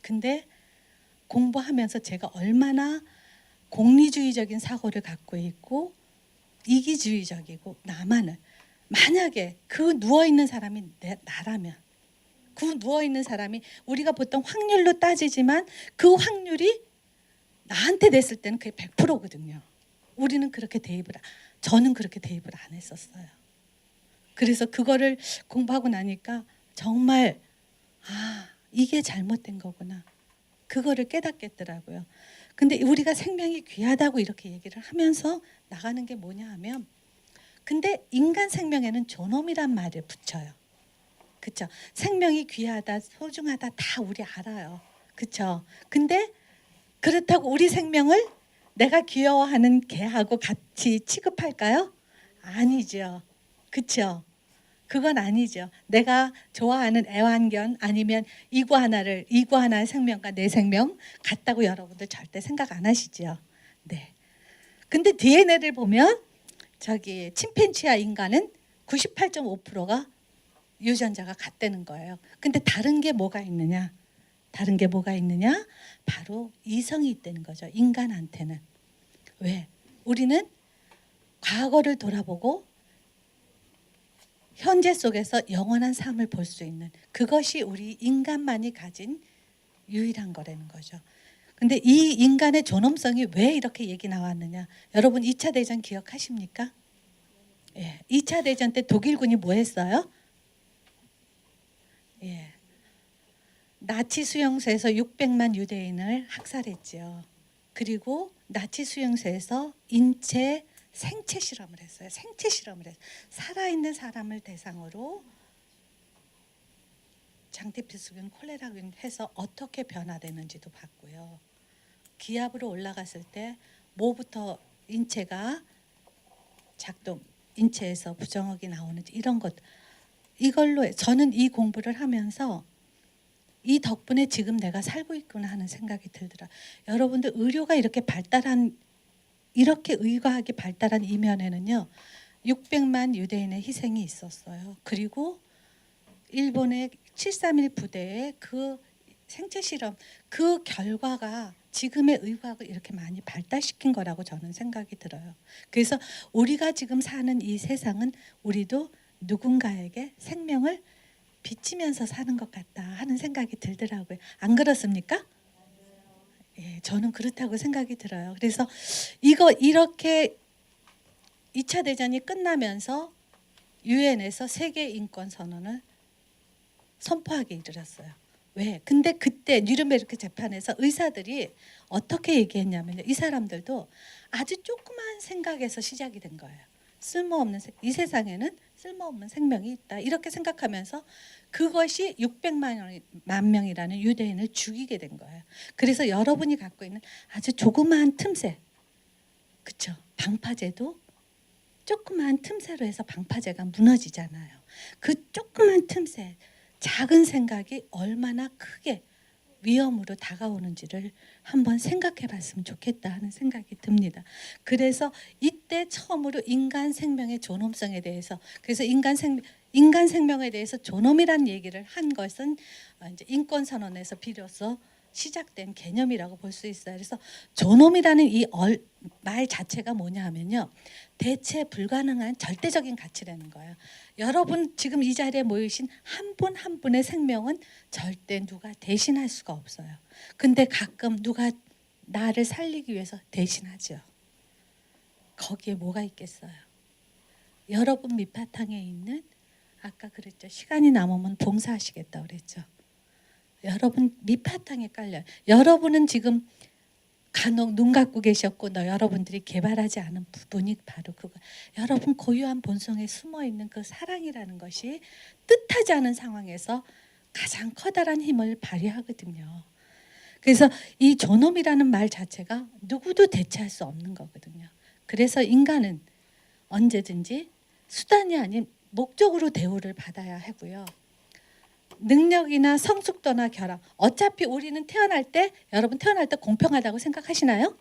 근데 공부하면서 제가 얼마나 공리주의적인 사고를 갖고 있고 이기주의적이고, 만약에 그 누워있는 사람이 나라면, 그 누워있는 사람이 우리가 보통 확률로 따지지만 그 확률이 나한테 됐을 때는 그게 100%거든요. 저는 그렇게 대입을 안 했었어요. 그래서 그거를 공부하고 나니까 정말 이게 잘못된 거구나, 그거를 깨닫겠더라고요. 근데 우리가 생명이 귀하다고 이렇게 얘기를 하면서 나가는 게 뭐냐 하면, 근데 인간 생명에는 존엄이란 말을 붙여요. 그렇죠? 생명이 귀하다, 소중하다 다 우리 알아요. 그렇죠? 근데 그렇다고 우리 생명을 내가 귀여워하는 개하고 같이 취급할까요? 아니죠. 그렇죠? 그건 아니죠. 내가 좋아하는 애완견 아니면 이구아나의 생명과 내 생명 같다고 여러분들 절대 생각 안 하시죠. 네. 근데 DNA를 보면 침팬지와 인간은 98.5%가 유전자가 같다는 거예요. 근데 다른 게 뭐가 있느냐? 바로 이성이 있다는 거죠. 인간한테는. 왜? 우리는 과거를 돌아보고 현재 속에서 영원한 삶을 볼 수 있는, 그것이 우리 인간만이 가진 유일한 거라는 거죠. 근데 이 인간의 존엄성이 왜 이렇게 얘기 나왔느냐? 여러분 2차 대전 기억하십니까? 예, 2차 대전 때 독일군이 뭐 했어요? 예, 나치 수용소에서 600만 유대인을 학살했죠. 그리고 나치 수용소에서 생체 실험을 했어요. 살아있는 사람을 대상으로 장티피스균, 콜레라균 해서 어떻게 변화되는지도 봤고요. 기압으로 올라갔을 때 뭐부터 인체가 작동, 인체에서 부정억이 나오는지 이런 것, 이걸로 저는 이 공부를 하면서 이 덕분에 지금 내가 살고 있구나 하는 생각이 들더라. 여러분들 의료가 이렇게 발달한, 이렇게 의과학이 발달한 이면에는요 600만 유대인의 희생이 있었어요. 그리고 일본의 731 부대의 그 생체 실험, 그 결과가 지금의 의학을 이렇게 많이 발달시킨 거라고 저는 생각이 들어요. 그래서 우리가 지금 사는 이 세상은 우리도 누군가에게 생명을 비치면서 사는 것 같다 하는 생각이 들더라고요. 안 그렇습니까? 예, 저는 그렇다고 생각이 들어요. 그래서 이거 이렇게 2차 대전이 끝나면서 유엔에서 세계 인권 선언을 선포하게 이르렀어요. 왜? 근데 그때 뉘른베르크 재판에서 의사들이 어떻게 얘기했냐면요. 이 사람들도 아주 조그만 생각에서 시작이 된 거예요. 쓸모없는 이 세상에는 쓸모없는 생명이 있다. 이렇게 생각하면서 그것이 600만 명이라는 유대인을 죽이게 된 거예요. 그래서 여러분이 갖고 있는 아주 조그마한 틈새, 그렇죠? 방파제도 조그마한 틈새로 해서 방파제가 무너지잖아요. 그 조그만 틈새, 작은 생각이 얼마나 크게 위험으로 다가오는지를 한번 생각해 봤으면 좋겠다 하는 생각이 듭니다. 그래서 이때 처음으로 인간 생명의 존엄성에 대해서, 그래서 인간 생명에 대해서 존엄이란 얘기를 한 것은 이제 인권 선언에서 비로소 시작된 개념이라고 볼 수 있어요. 그래서 존엄이라는 이 말 자체가 뭐냐 하면요, 대체 불가능한 절대적인 가치라는 거예요. 여러분 지금 이 자리에 모이신 한 분 한 분의 생명은 절대 누가 대신할 수가 없어요. 근데 가끔 누가 나를 살리기 위해서 대신하죠. 거기에 뭐가 있겠어요? 여러분 밑바탕에 있는, 아까 그랬죠, 시간이 남으면 봉사하시겠다 그랬죠. 여러분 밑바탕에 깔려요. 여러분은 지금 간혹 눈 감고 계셨고, 여러분들이 개발하지 않은 부분이 바로 그거. 여러분 고유한 본성에 숨어 있는 그 사랑이라는 것이 뜻하지 않은 상황에서 가장 커다란 힘을 발휘하거든요. 그래서 이 존엄이라는 말 자체가 누구도 대체할 수 없는 거거든요. 그래서 인간은 언제든지 수단이 아닌 목적으로 대우를 받아야 하고요. 능력이나 성숙도나 결함, 어차피 우리는 태어날 때, 여러분 태어날 때 공평하다고 생각하시나요?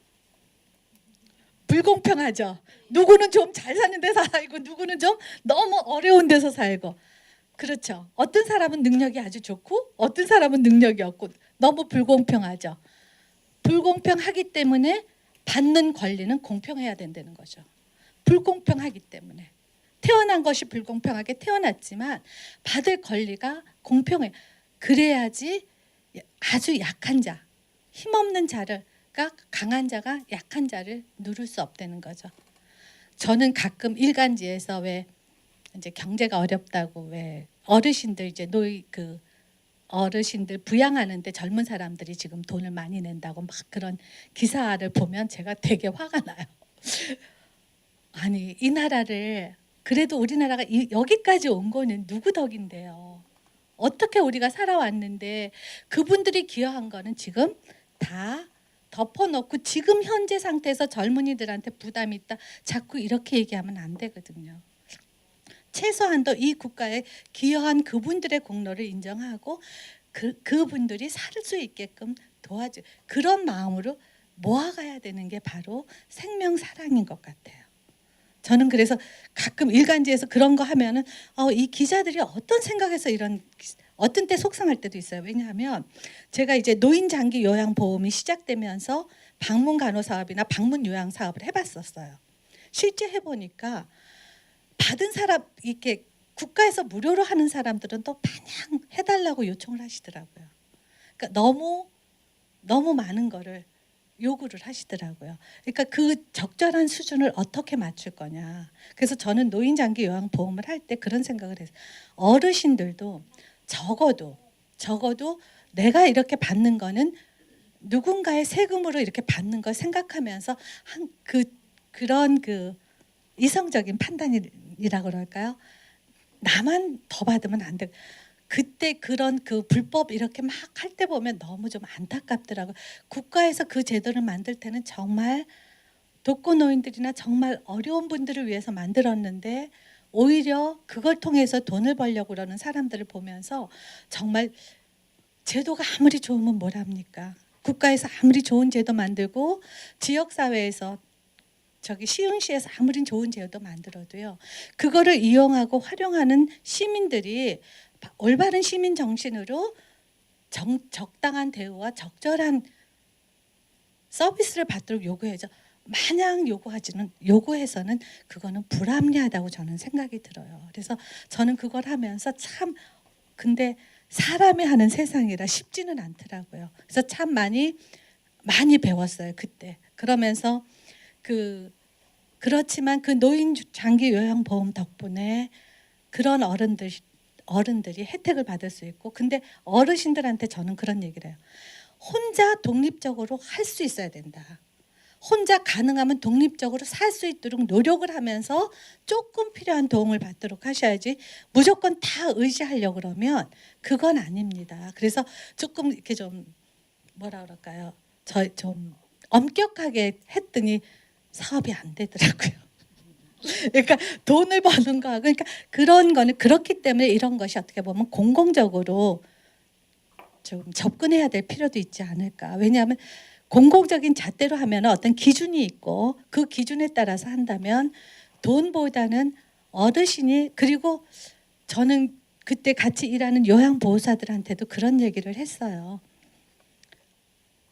불공평하죠. 누구는 좀 잘 사는 데서 살고 누구는 좀 너무 어려운 데서 살고. 그렇죠. 어떤 사람은 능력이 아주 좋고 어떤 사람은 능력이 없고, 너무 불공평하죠. 불공평하기 때문에 받는 권리는 공평해야 된다는 거죠. 불공평하기 때문에. 태어난 것이 불공평하게 태어났지만 받을 권리가 공평해. 그래야지 아주 약한 자, 힘없는 자가 강한 자가 약한 자를 누를 수 없다는 거죠. 저는 가끔 일간지에서 왜 이제 경제가 어렵다고, 왜 어르신들 이제 어르신들 부양하는데 젊은 사람들이 지금 돈을 많이 낸다고 막 그런 기사를 보면 제가 되게 화가 나요. 아니, 이 나라를, 그래도 우리나라가 여기까지 온 거는 누구 덕인데요. 어떻게 우리가 살아왔는데 그분들이 기여한 거는 지금 다 덮어놓고 지금 현재 상태에서 젊은이들한테 부담이 있다, 자꾸 이렇게 얘기하면 안 되거든요. 최소한도 이 국가에 기여한 그분들의 공로를 인정하고 그분들이 살 수 있게끔 도와줘, 그런 마음으로 모아가야 되는 게 바로 생명 사랑인 것 같아요. 저는 그래서 가끔 일간지에서 그런 거 하면은 이 기자들이 어떤 생각에서 이런, 어떤 때 속상할 때도 있어요. 왜냐하면 제가 이제 노인 장기 요양 보험이 시작되면서 방문 간호 사업이나 방문 요양 사업을 해봤었어요. 실제 해보니까 받은 사람, 이렇게 국가에서 무료로 하는 사람들은 또 마냥 해달라고 요청을 하시더라고요. 그러니까 너무 많은 거를 요구를 하시더라고요. 그러니까 그 적절한 수준을 어떻게 맞출 거냐. 그래서 저는 노인 장기 요양 보험을 할 때 그런 생각을 했어요. 어르신들도 적어도 내가 이렇게 받는 거는 누군가의 세금으로 이렇게 받는 걸 생각하면서 그런 이성적인 판단이라고 그럴까요? 나만 더 받으면 안 돼. 그때 그런 그 불법 이렇게 막 할 때 보면 너무 좀 안타깝더라고요. 국가에서 그 제도를 만들 때는 정말 독거노인들이나 정말 어려운 분들을 위해서 만들었는데 오히려 그걸 통해서 돈을 벌려고 그러는 사람들을 보면서 정말 제도가 아무리 좋으면 뭐랍니까? 국가에서 아무리 좋은 제도 만들고 지역사회에서 저기 시흥시에서 아무리 좋은 제도 만들어도요. 그거를 이용하고 활용하는 시민들이 올바른 시민 정신으로 적당한 대우와 적절한 서비스를 받도록 요구해야죠. 마냥 요구해서는 그거는 불합리하다고 저는 생각이 들어요. 그래서 저는 그걸 하면서 참 근데 사람이 하는 세상이라 쉽지는 않더라고요. 그래서 참 많이 배웠어요 그때. 그러면서 그렇지만 그 노인 장기 요양보험 덕분에 그런 어른들이 혜택을 받을 수 있고 근데 어르신들한테 저는 그런 얘기를 해요. 혼자 독립적으로 할 수 있어야 된다. 혼자 가능하면 독립적으로 살 수 있도록 노력을 하면서 조금 필요한 도움을 받도록 하셔야지 무조건 다 의지하려고 그러면 그건 아닙니다. 그래서 조금 이렇게 좀 뭐라 그럴까요? 좀 엄격하게 했더니 사업이 안 되더라고요. 그러니까 돈을 버는 거 그러니까 그런 거는 그렇기 때문에 이런 것이 어떻게 보면 공공적으로 좀 접근해야 될 필요도 있지 않을까. 왜냐하면 공공적인 잣대로 하면 어떤 기준이 있고 그 기준에 따라서 한다면 돈보다는 어르신이 그리고 저는 그때 같이 일하는 요양보호사들한테도 그런 얘기를 했어요.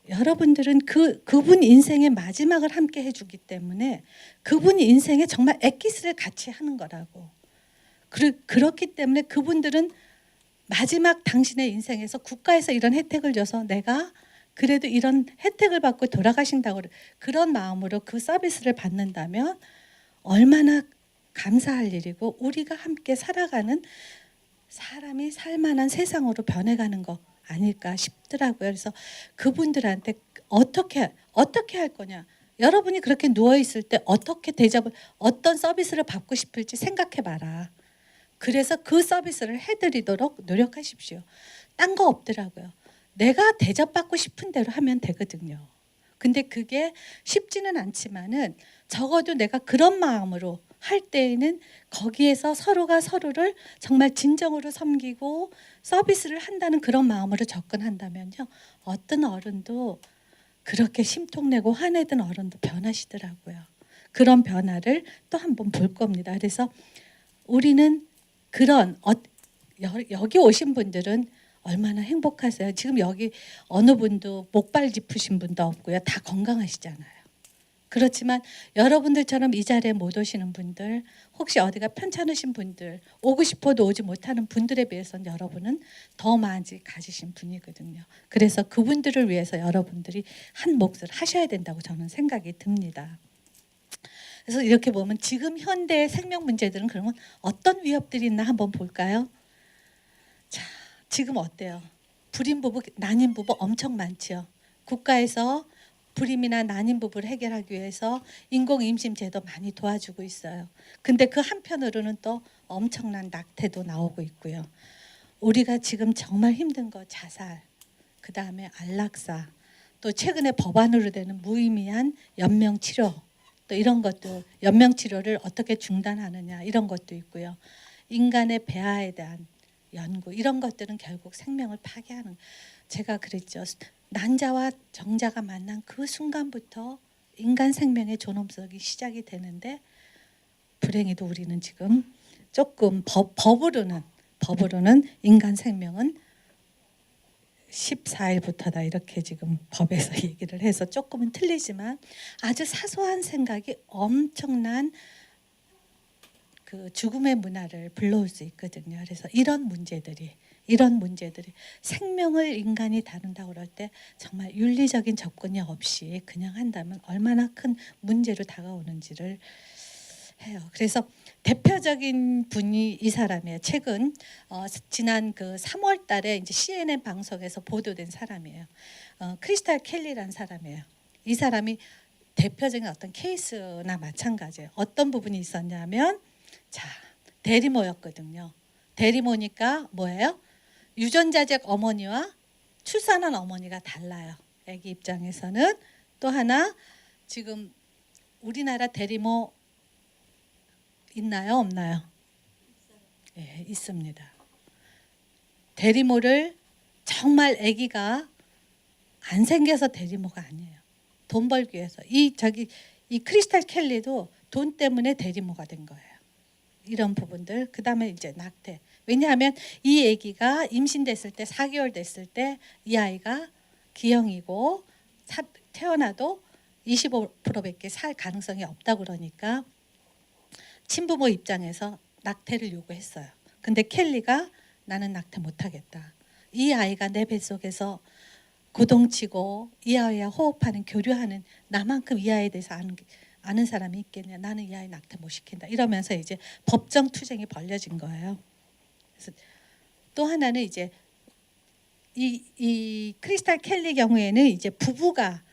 여러분들은 그분 인생의 마지막을 함께 해주기 때문에 그분 인생에 정말 엑기스를 같이 하는 거라고. 그렇기 때문에 그분들은 마지막 당신의 인생에서 국가에서 이런 혜택을 줘서 내가 그래도 이런 혜택을 받고 돌아가신다고 그런 마음으로 그 서비스를 받는다면 얼마나 감사할 일이고 우리가 함께 살아가는 사람이 살만한 세상으로 변해가는 거 아닐까 싶더라고요. 그래서 그분들한테 어떻게 할 거냐. 여러분이 그렇게 누워 있을 때 어떻게 어떤 서비스를 받고 싶을지 생각해 봐라. 그래서 그 서비스를 해드리도록 노력하십시오. 딴 거 없더라고요. 내가 대접받고 싶은 대로 하면 되거든요. 근데 그게 쉽지는 않지만은 적어도 내가 그런 마음으로 할 때에는 거기에서 서로가 서로를 정말 진정으로 섬기고 서비스를 한다는 그런 마음으로 접근한다면요. 어떤 어른도 그렇게 심통내고 화내던 어른도 변하시더라고요. 그런 변화를 또 한번 볼 겁니다. 그래서 우리는 여기 오신 분들은 얼마나 행복하세요. 지금 여기 어느 분도 목발 짚으신 분도 없고요. 다 건강하시잖아요. 그렇지만 여러분들처럼 이 자리에 못 오시는 분들, 혹시 어디가 편찮으신 분들, 오고 싶어도 오지 못하는 분들에 비해서는 여러분은 더 많이 가지신 분이거든요. 그래서 그분들을 위해서 여러분들이 한 몫을 하셔야 된다고 저는 생각이 듭니다. 그래서 이렇게 보면 지금 현대의 생명 문제들은 그러면 어떤 위협들이 있나 한번 볼까요? 자, 지금 어때요? 불임 부부, 난임 부부 엄청 많죠. 국가에서 불임이나 난임 부부를 해결하기 위해서 인공 임신 제도 많이 도와주고 있어요. 근데 그 한편으로는 또 엄청난 낙태도 나오고 있고요. 우리가 지금 정말 힘든 거 자살, 그다음에 안락사, 또 최근에 법안으로 되는 무의미한 연명 치료, 또 이런 것도 연명 치료를 어떻게 중단하느냐 이런 것도 있고요. 인간의 배아에 대한 연구 이런 것들은 결국 생명을 파괴하는. 제가 그랬죠. 난자와 정자가 만난 그 순간부터 인간 생명의 존엄성이 시작이 되는데 불행히도 우리는 지금 조금 법으로는 인간 생명은 14일부터다 이렇게 지금 법에서 얘기를 해서 조금은 틀리지만 아주 사소한 생각이 엄청난 그 죽음의 문화를 불러올 수 있거든요. 그래서 이런 문제들이 생명을 인간이 다룬다고 그럴 때 정말 윤리적인 접근이 없이 그냥 한다면 얼마나 큰 문제로 다가오는지를 해요. 그래서 대표적인 분이 이 사람이에요. 최근 지난 그 3월 달에 이제 CNN 방송에서 보도된 사람이에요. 크리스탈 켈리라는 사람이에요. 이 사람이 대표적인 어떤 케이스나 마찬가지예요. 어떤 부분이 있었냐면 자, 대리모였거든요. 대리모니까 뭐예요? 유전자적 어머니와 출산한 어머니가 달라요. 아기 입장에서는. 또 하나, 지금 우리나라 대리모 있나요, 없나요? 예, 있습니다. 대리모를 정말 아기가 안 생겨서 대리모가 아니에요. 돈 벌기 위해서. 이 크리스탈 켈리도 돈 때문에 대리모가 된 거예요. 이런 부분들. 그다음에 이제 낙태. 왜냐하면 이 아기가 임신됐을 때 4개월 됐을 때 이 아이가 기형이고 태어나도 25%밖에 살 가능성이 없다고 그러니까 친부모 입장에서 낙태를 요구했어요. 근데 켈리가 나는 낙태 못하겠다. 이 아이가 내 뱃속에서 고동치고 이 아이와 호흡하는 교류하는 나만큼 이 아이에 대해서 아는 사람이 있겠냐. 나는 이 아이 낙태 못 시킨다. 이러면서 이제 법정 투쟁이 벌어진 거예요. 그래서 또 하나는 이제 이 크리스탈 켈리 경우에는 이제 부부가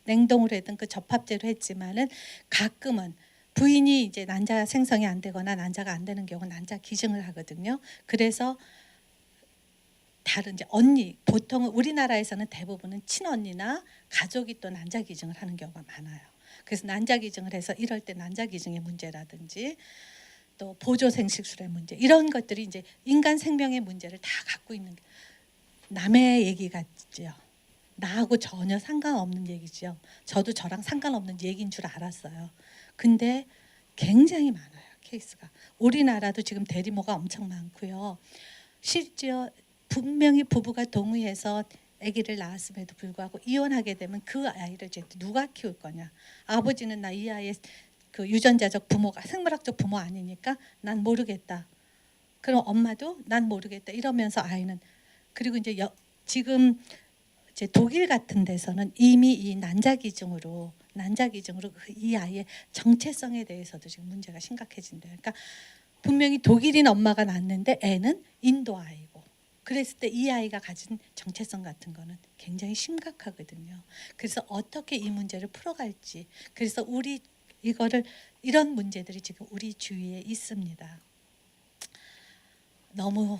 냉동으로 했던 그 접합제로 했지만은 가끔은 부인이 이제 난자 생성이 안 되거나 난자가 안 되는 경우 난자 기증을 하거든요. 그래서 다른 이제 언니, 보통은 우리나라에서는 대부분은 친언니나 가족이 또 난자 기증을 하는 경우가 많아요. 그래서 난자 기증을 해서 이럴 때 난자 기증의 문제라든지 또 보조 생식술의 문제, 이런 것들이 이제 인간 생명의 문제를 다 갖고 있는 남의 얘기 같죠. 나하고 전혀 상관없는 얘기죠. 저도 저랑 상관없는 얘기인 줄 알았어요. 근데 굉장히 많아요, 케이스가. 우리나라도 지금 대리모가 엄청 많고요. 실제로 분명히 부부가 동의해서 아기를 낳았음에도 불구하고 이혼하게 되면 그 아이를 이제 누가 키울 거냐. 아버지는 나 이 아이의 그 유전자적 부모가 생물학적 부모 아니니까 난 모르겠다. 그럼 엄마도 난 모르겠다 이러면서 아이는. 그리고 이제 지금 이제 독일 같은 데서는 이미 이 난자 기증으로 이 아이의 정체성에 대해서도 지금 문제가 심각해진대요. 그러니까 분명히 독일인 엄마가 낳았는데 애는 인도 아이고, 그랬을 때 이 아이가 가진 정체성 같은 거는 굉장히 심각하거든요. 그래서 어떻게 이 문제를 풀어갈지, 그래서 이런 문제들이 지금 우리 주위에 있습니다. 너무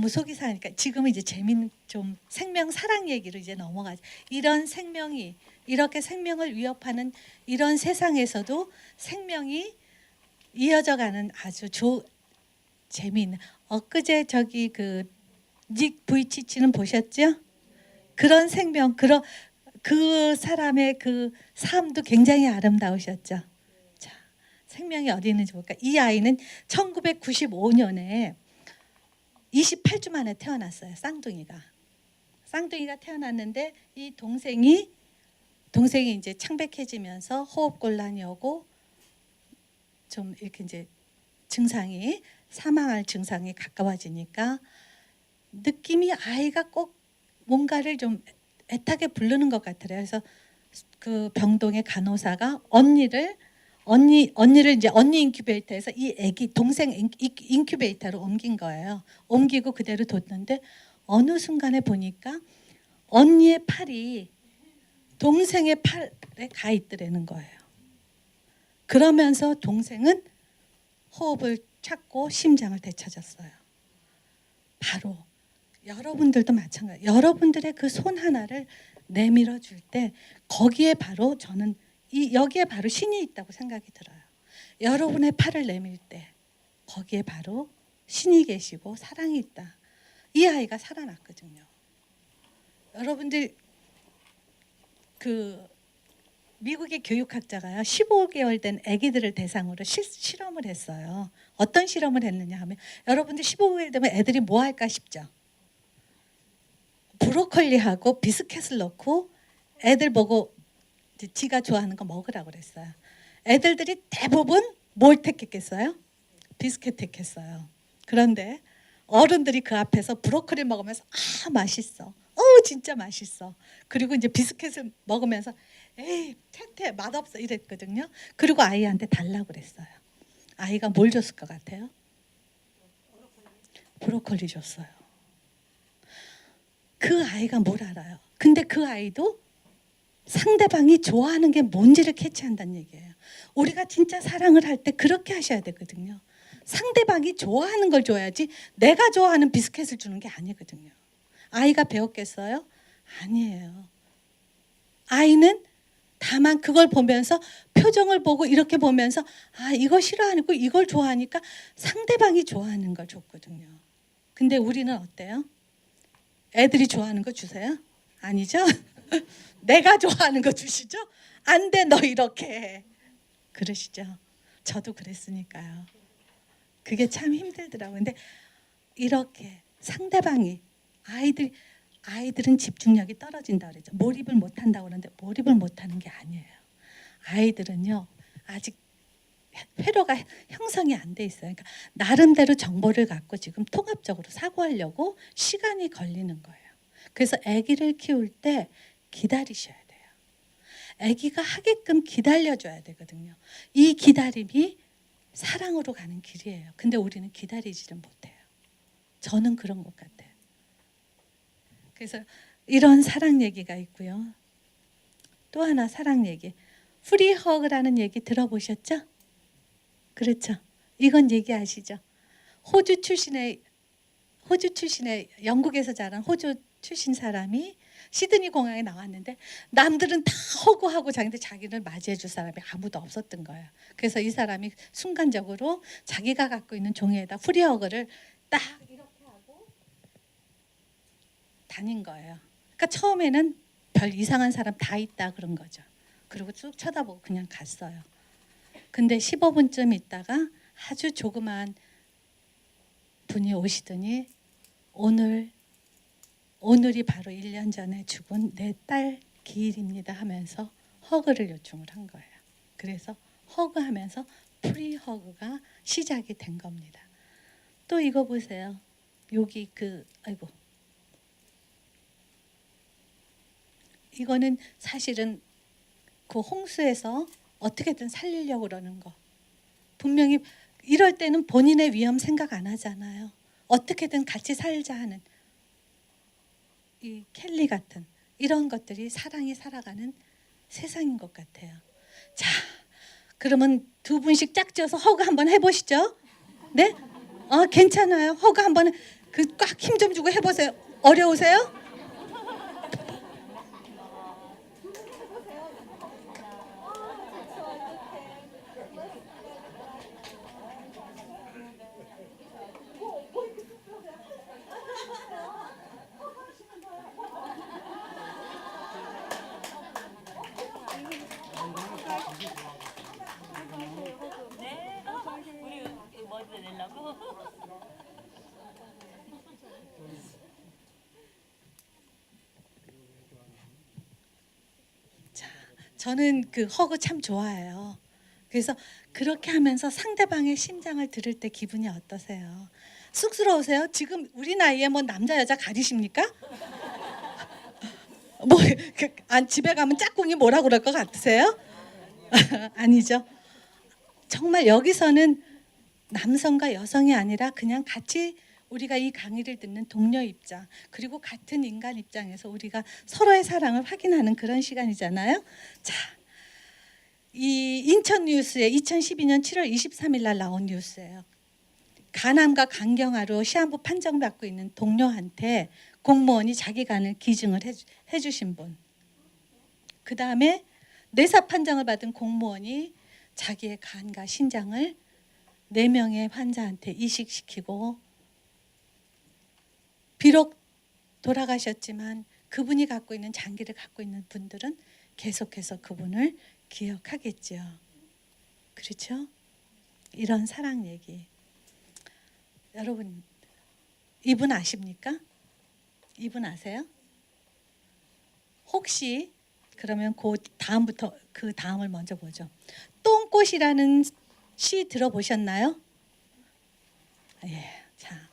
속이 상하니까 지금은 이제 재밌는 좀 생명 사랑 얘기로 이제 넘어가죠. 이런 생명이 이렇게 생명을 위협하는 이런 세상에서도 생명이 이어져가는 아주 재미있는. 엊그제 저기 닉 부이치치는 보셨죠? 그런 생명, 그 사람의 그 삶도 굉장히 아름다우셨죠. 자, 생명이 어디 있는지 볼까? 이 아이는 1995년에 28주 만에 태어났어요. 쌍둥이가 태어났는데 이 동생이 이제 창백해지면서 호흡 곤란이 오고 좀 이렇게 이제 사망할 증상이 가까워지니까 느낌이 아이가 꼭 뭔가를 좀 애타게 부르는 것 같더래요. 그래서 그 병동의 간호사가 언니를 이제 언니 인큐베이터에서 이 아기 동생 인큐베이터로 옮긴 거예요. 옮기고 그대로 뒀는데 어느 순간에 보니까 언니의 팔이 동생의 팔에 가 있더라는 거예요. 그러면서 동생은 호흡을 찾고 심장을 되찾았어요. 바로 여러분들도 마찬가지. 여러분들의 그 손 하나를 내밀어 줄 때 거기에 바로 여기에 바로 신이 있다고 생각이 들어요. 여러분의 팔을 내밀 때 거기에 바로 신이 계시고 사랑이 있다. 이 아이가 살아났거든요. 여러분들 미국의 교육학자가요 15개월 된 아기들을 대상으로 실험을 했어요. 어떤 실험을 했느냐 하면 여러분들 15개월 되면 애들이 뭐 할까 싶죠. 브로콜리하고 비스켓을 넣고 애들 보고 지가 좋아하는 거 먹으라고 그랬어요. 애들들이 대부분 뭘 택했겠어요? 비스켓 택했어요. 그런데 어른들이 그 앞에서 브로콜리 먹으면서 맛있어. 진짜 맛있어. 그리고 이제 비스켓을 먹으면서 에이 태태 맛없어 이랬거든요. 그리고 아이한테 달라고 그랬어요. 아이가 뭘 줬을 것 같아요? 브로콜리 줬어요. 그 아이가 뭘 알아요? 근데 그 아이도 상대방이 좋아하는 게 뭔지를 캐치한다는 얘기예요. 우리가 진짜 사랑을 할 때 그렇게 하셔야 되거든요. 상대방이 좋아하는 걸 줘야지 내가 좋아하는 비스켓을 주는 게 아니거든요. 아이가 배웠겠어요? 아니에요. 아이는 다만 그걸 보면서 표정을 보고 이렇게 보면서 아 이거 싫어하고 이걸 좋아하니까 상대방이 좋아하는 걸 줬거든요. 근데 우리는 어때요? 애들이 좋아하는 거 주세요? 아니죠? 내가 좋아하는 거 주시죠? 안 돼 너 이렇게 해. 그러시죠? 저도 그랬으니까요. 그게 참 힘들더라고요. 근데 이렇게 상대방이 아이들은 집중력이 떨어진다고 그러죠. 몰입을 못한다고 그러는데 몰입을 못하는 게 아니에요. 아이들은요 아직 회로가 형성이 안 돼 있어요. 그러니까 나름대로 정보를 갖고 지금 통합적으로 사고하려고 시간이 걸리는 거예요. 그래서 아기를 키울 때 기다리셔야 돼요. 아기가 하게끔 기다려줘야 되거든요. 이 기다림이 사랑으로 가는 길이에요. 근데 우리는 기다리지를 못해요. 저는 그런 것 같아요. 그래서 이런 사랑 얘기가 있고요. 또 하나 사랑 얘기. 프리허그라는 얘기 들어보셨죠? 그렇죠. 이건 얘기하시죠. 호주 출신의 영국에서 자란 호주 출신 사람이 시드니 공항에 나왔는데 남들은 다 허구하고 자기인데 자기를 맞이해 줄 사람이 아무도 없었던 거예요. 그래서 이 사람이 순간적으로 자기가 갖고 있는 종이에다 프리허그를 딱 이렇게 하고 다닌 거예요. 그러니까 처음에는 별 이상한 사람 다 있다 그런 거죠. 그리고 쭉 쳐다보고 그냥 갔어요. 근데 15분쯤 있다가 아주 조그만 분이 오시더니 오늘이 바로 1년 전에 죽은 내 딸 기일입니다 하면서 허그를 요청을 한 거예요. 그래서 허그하면서 프리허그가 시작이 된 겁니다. 또 이거 보세요. 여기 아이고 이거는 사실은 그 홍수에서 어떻게든 살리려고 그러는 거. 분명히 이럴 때는 본인의 위험 생각 안 하잖아요. 어떻게든 같이 살자 하는 이 켈리 같은 이런 것들이 사랑이 살아가는 세상인 것 같아요. 자, 그러면 두 분씩 짝지어서 허그 한번 해보시죠. 네? 괜찮아요. 허그 한번 꽉 힘 좀 주고 해보세요. 어려우세요? 네. 우리 먼저 내려고. 자, 저는 그 허그 참 좋아해요. 그래서 그렇게 하면서 상대방의 심장을 들을 때 기분이 어떠세요? 쑥스러우세요? 지금 우리 나이에 뭐 남자 여자 가리십니까? 뭐 집에 가면 짝꿍이 뭐라 그럴 것 같으세요? 아니죠. 정말 여기서는 남성과 여성이 아니라 그냥 같이 우리가 이 강의를 듣는 동료 입장 그리고 같은 인간 입장에서 우리가 서로의 사랑을 확인하는 그런 시간이잖아요. 자, 이 인천 뉴스에 2012년 7월 23일 날 나온 뉴스예요. 간암과 간경화로 시한부 판정받고 있는 동료한테 공무원이 자기 간을 기증을 해주신 분. 그 다음에 뇌사 판정을 받은 공무원이 자기의 간과 신장을 4명의 환자한테 이식시키고 비록 돌아가셨지만 그분이 갖고 있는 장기를 갖고 있는 분들은 계속해서 그분을 기억하겠죠. 그렇죠? 이런 사랑 얘기. 여러분 이분 아십니까? 이분 아세요? 혹시 그러면 그 다음을 먼저 보죠. 똥꽃이라는 시 들어보셨나요? 예. 자,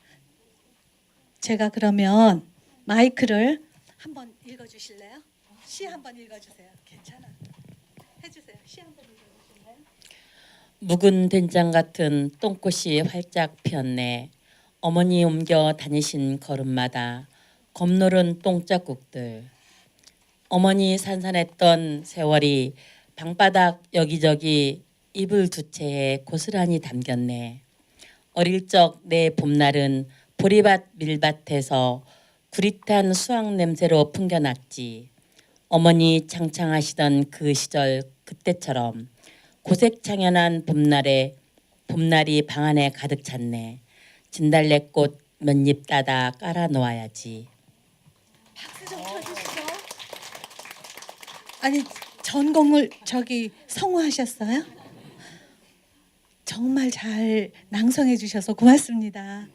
제가 그러면 마이크를 한번 읽어주실래요? 시 한번 읽어주세요. 괜찮아. 해주세요. 시 한번 읽어주실래요? 묵은 된장 같은 똥꽃이 활짝 피었네. 어머니 옮겨 다니신 걸음마다 검노른 똥자국들. 어머니 산산했던 세월이 방바닥 여기저기 이불 두 채에 고스란히 담겼네. 어릴 적 내 봄날은 보리밭 밀밭에서 구릿한 수확 냄새로 풍겨났지. 어머니 창창하시던 그 시절 그때처럼 고색창연한 봄날이 방 안에 가득 찼네. 진달래꽃 몇 잎 따다 깔아 놓아야지. 박수 좀 쳐주시죠. 아니 전공을 저기 성우하셨어요? 정말 잘 낭송해 주셔서 고맙습니다.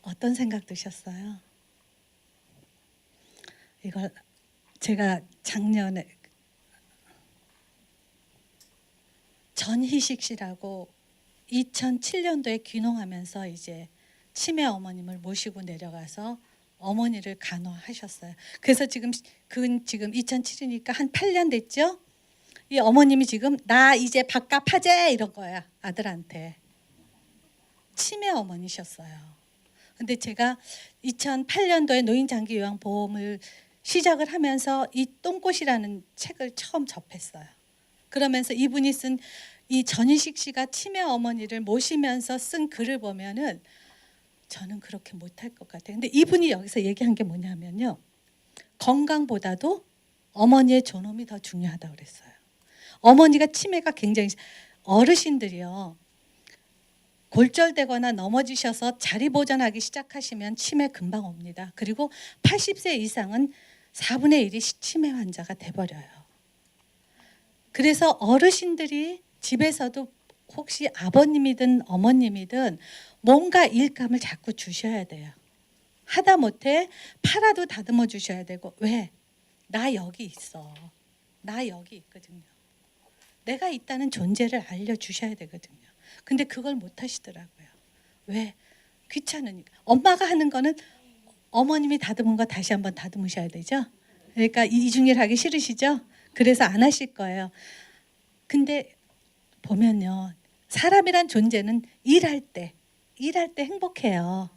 어떤 생각 드셨어요? 이걸 제가 작년에 전희식 씨라고 2007년도에 귀농하면서 이제 치매 어머님을 모시고 내려가서 어머니를 간호하셨어요. 그래서 지금 그건 지금 2007이니까 한 8년 됐죠? 이 어머님이 지금 나 이제 밥값 하재 이런 거야 아들한테. 치매 어머니셨어요. 근데 제가 2008년도에 노인장기요양보험을 시작을 하면서 이 똥꽃이라는 책을 처음 접했어요. 그러면서 이분이 쓴 이 전희식 씨가 치매 어머니를 모시면서 쓴 글을 보면은 저는 그렇게 못할 것 같아요. 근데 이분이 여기서 얘기한 게 뭐냐면요. 건강보다도 어머니의 존엄이 더 중요하다고 그랬어요. 어머니가 치매가 굉장히 어르신들이요. 골절되거나 넘어지셔서 자리 보존하기 시작하시면 치매 금방 옵니다. 그리고 80세 이상은 4분의 1이 치매 환자가 돼버려요. 그래서 어르신들이 집에서도 혹시 아버님이든 어머님이든 뭔가 일감을 자꾸 주셔야 돼요. 하다못해 팔아도 다듬어 주셔야 되고. 왜? 나 여기 있어. 나 여기 있거든요. 내가 있다는 존재를 알려주셔야 되거든요. 근데 그걸 못 하시더라고요. 왜? 귀찮으니까. 엄마가 하는 거는 어머님이 다듬은 거 다시 한번 다듬으셔야 되죠. 그러니까 이중일 하기 싫으시죠? 그래서 안 하실 거예요. 근데 보면요. 사람이란 존재는 일할 때 행복해요.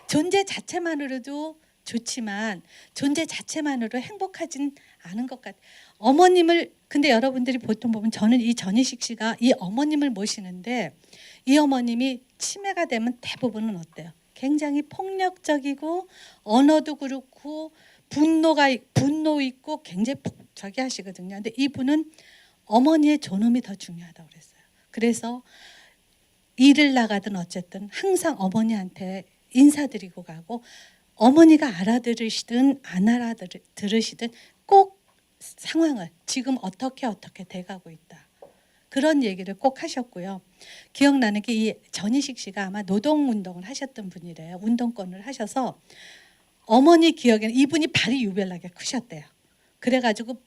존재 자체만으로도 좋지만 존재 자체만으로 행복하진 않은 것 같아요. 어머님을 근데 여러분들이 보통 보면 저는 이 전희식 씨가 이 어머님을 모시는데 이 어머님이 치매가 되면 대부분은 어때요? 굉장히 폭력적이고 언어도 그렇고 분노 있고 굉장히 저기 하시거든요. 근데 이분은 어머니의 존엄이 더 중요하다고 그랬어요. 그래서 일을 나가든 어쨌든 항상 어머니한테 인사드리고 가고 어머니가 알아들으시든 안 알아들으시든 꼭 상황을 지금 어떻게 돼가고 있다. 그런 얘기를 꼭 하셨고요. 기억나는 게 이 전희식 씨가 아마 노동운동을 하셨던 분이래요. 운동권을 하셔서 어머니 기억에는 이분이 발이 유별나게 크셨대요. 그래가지고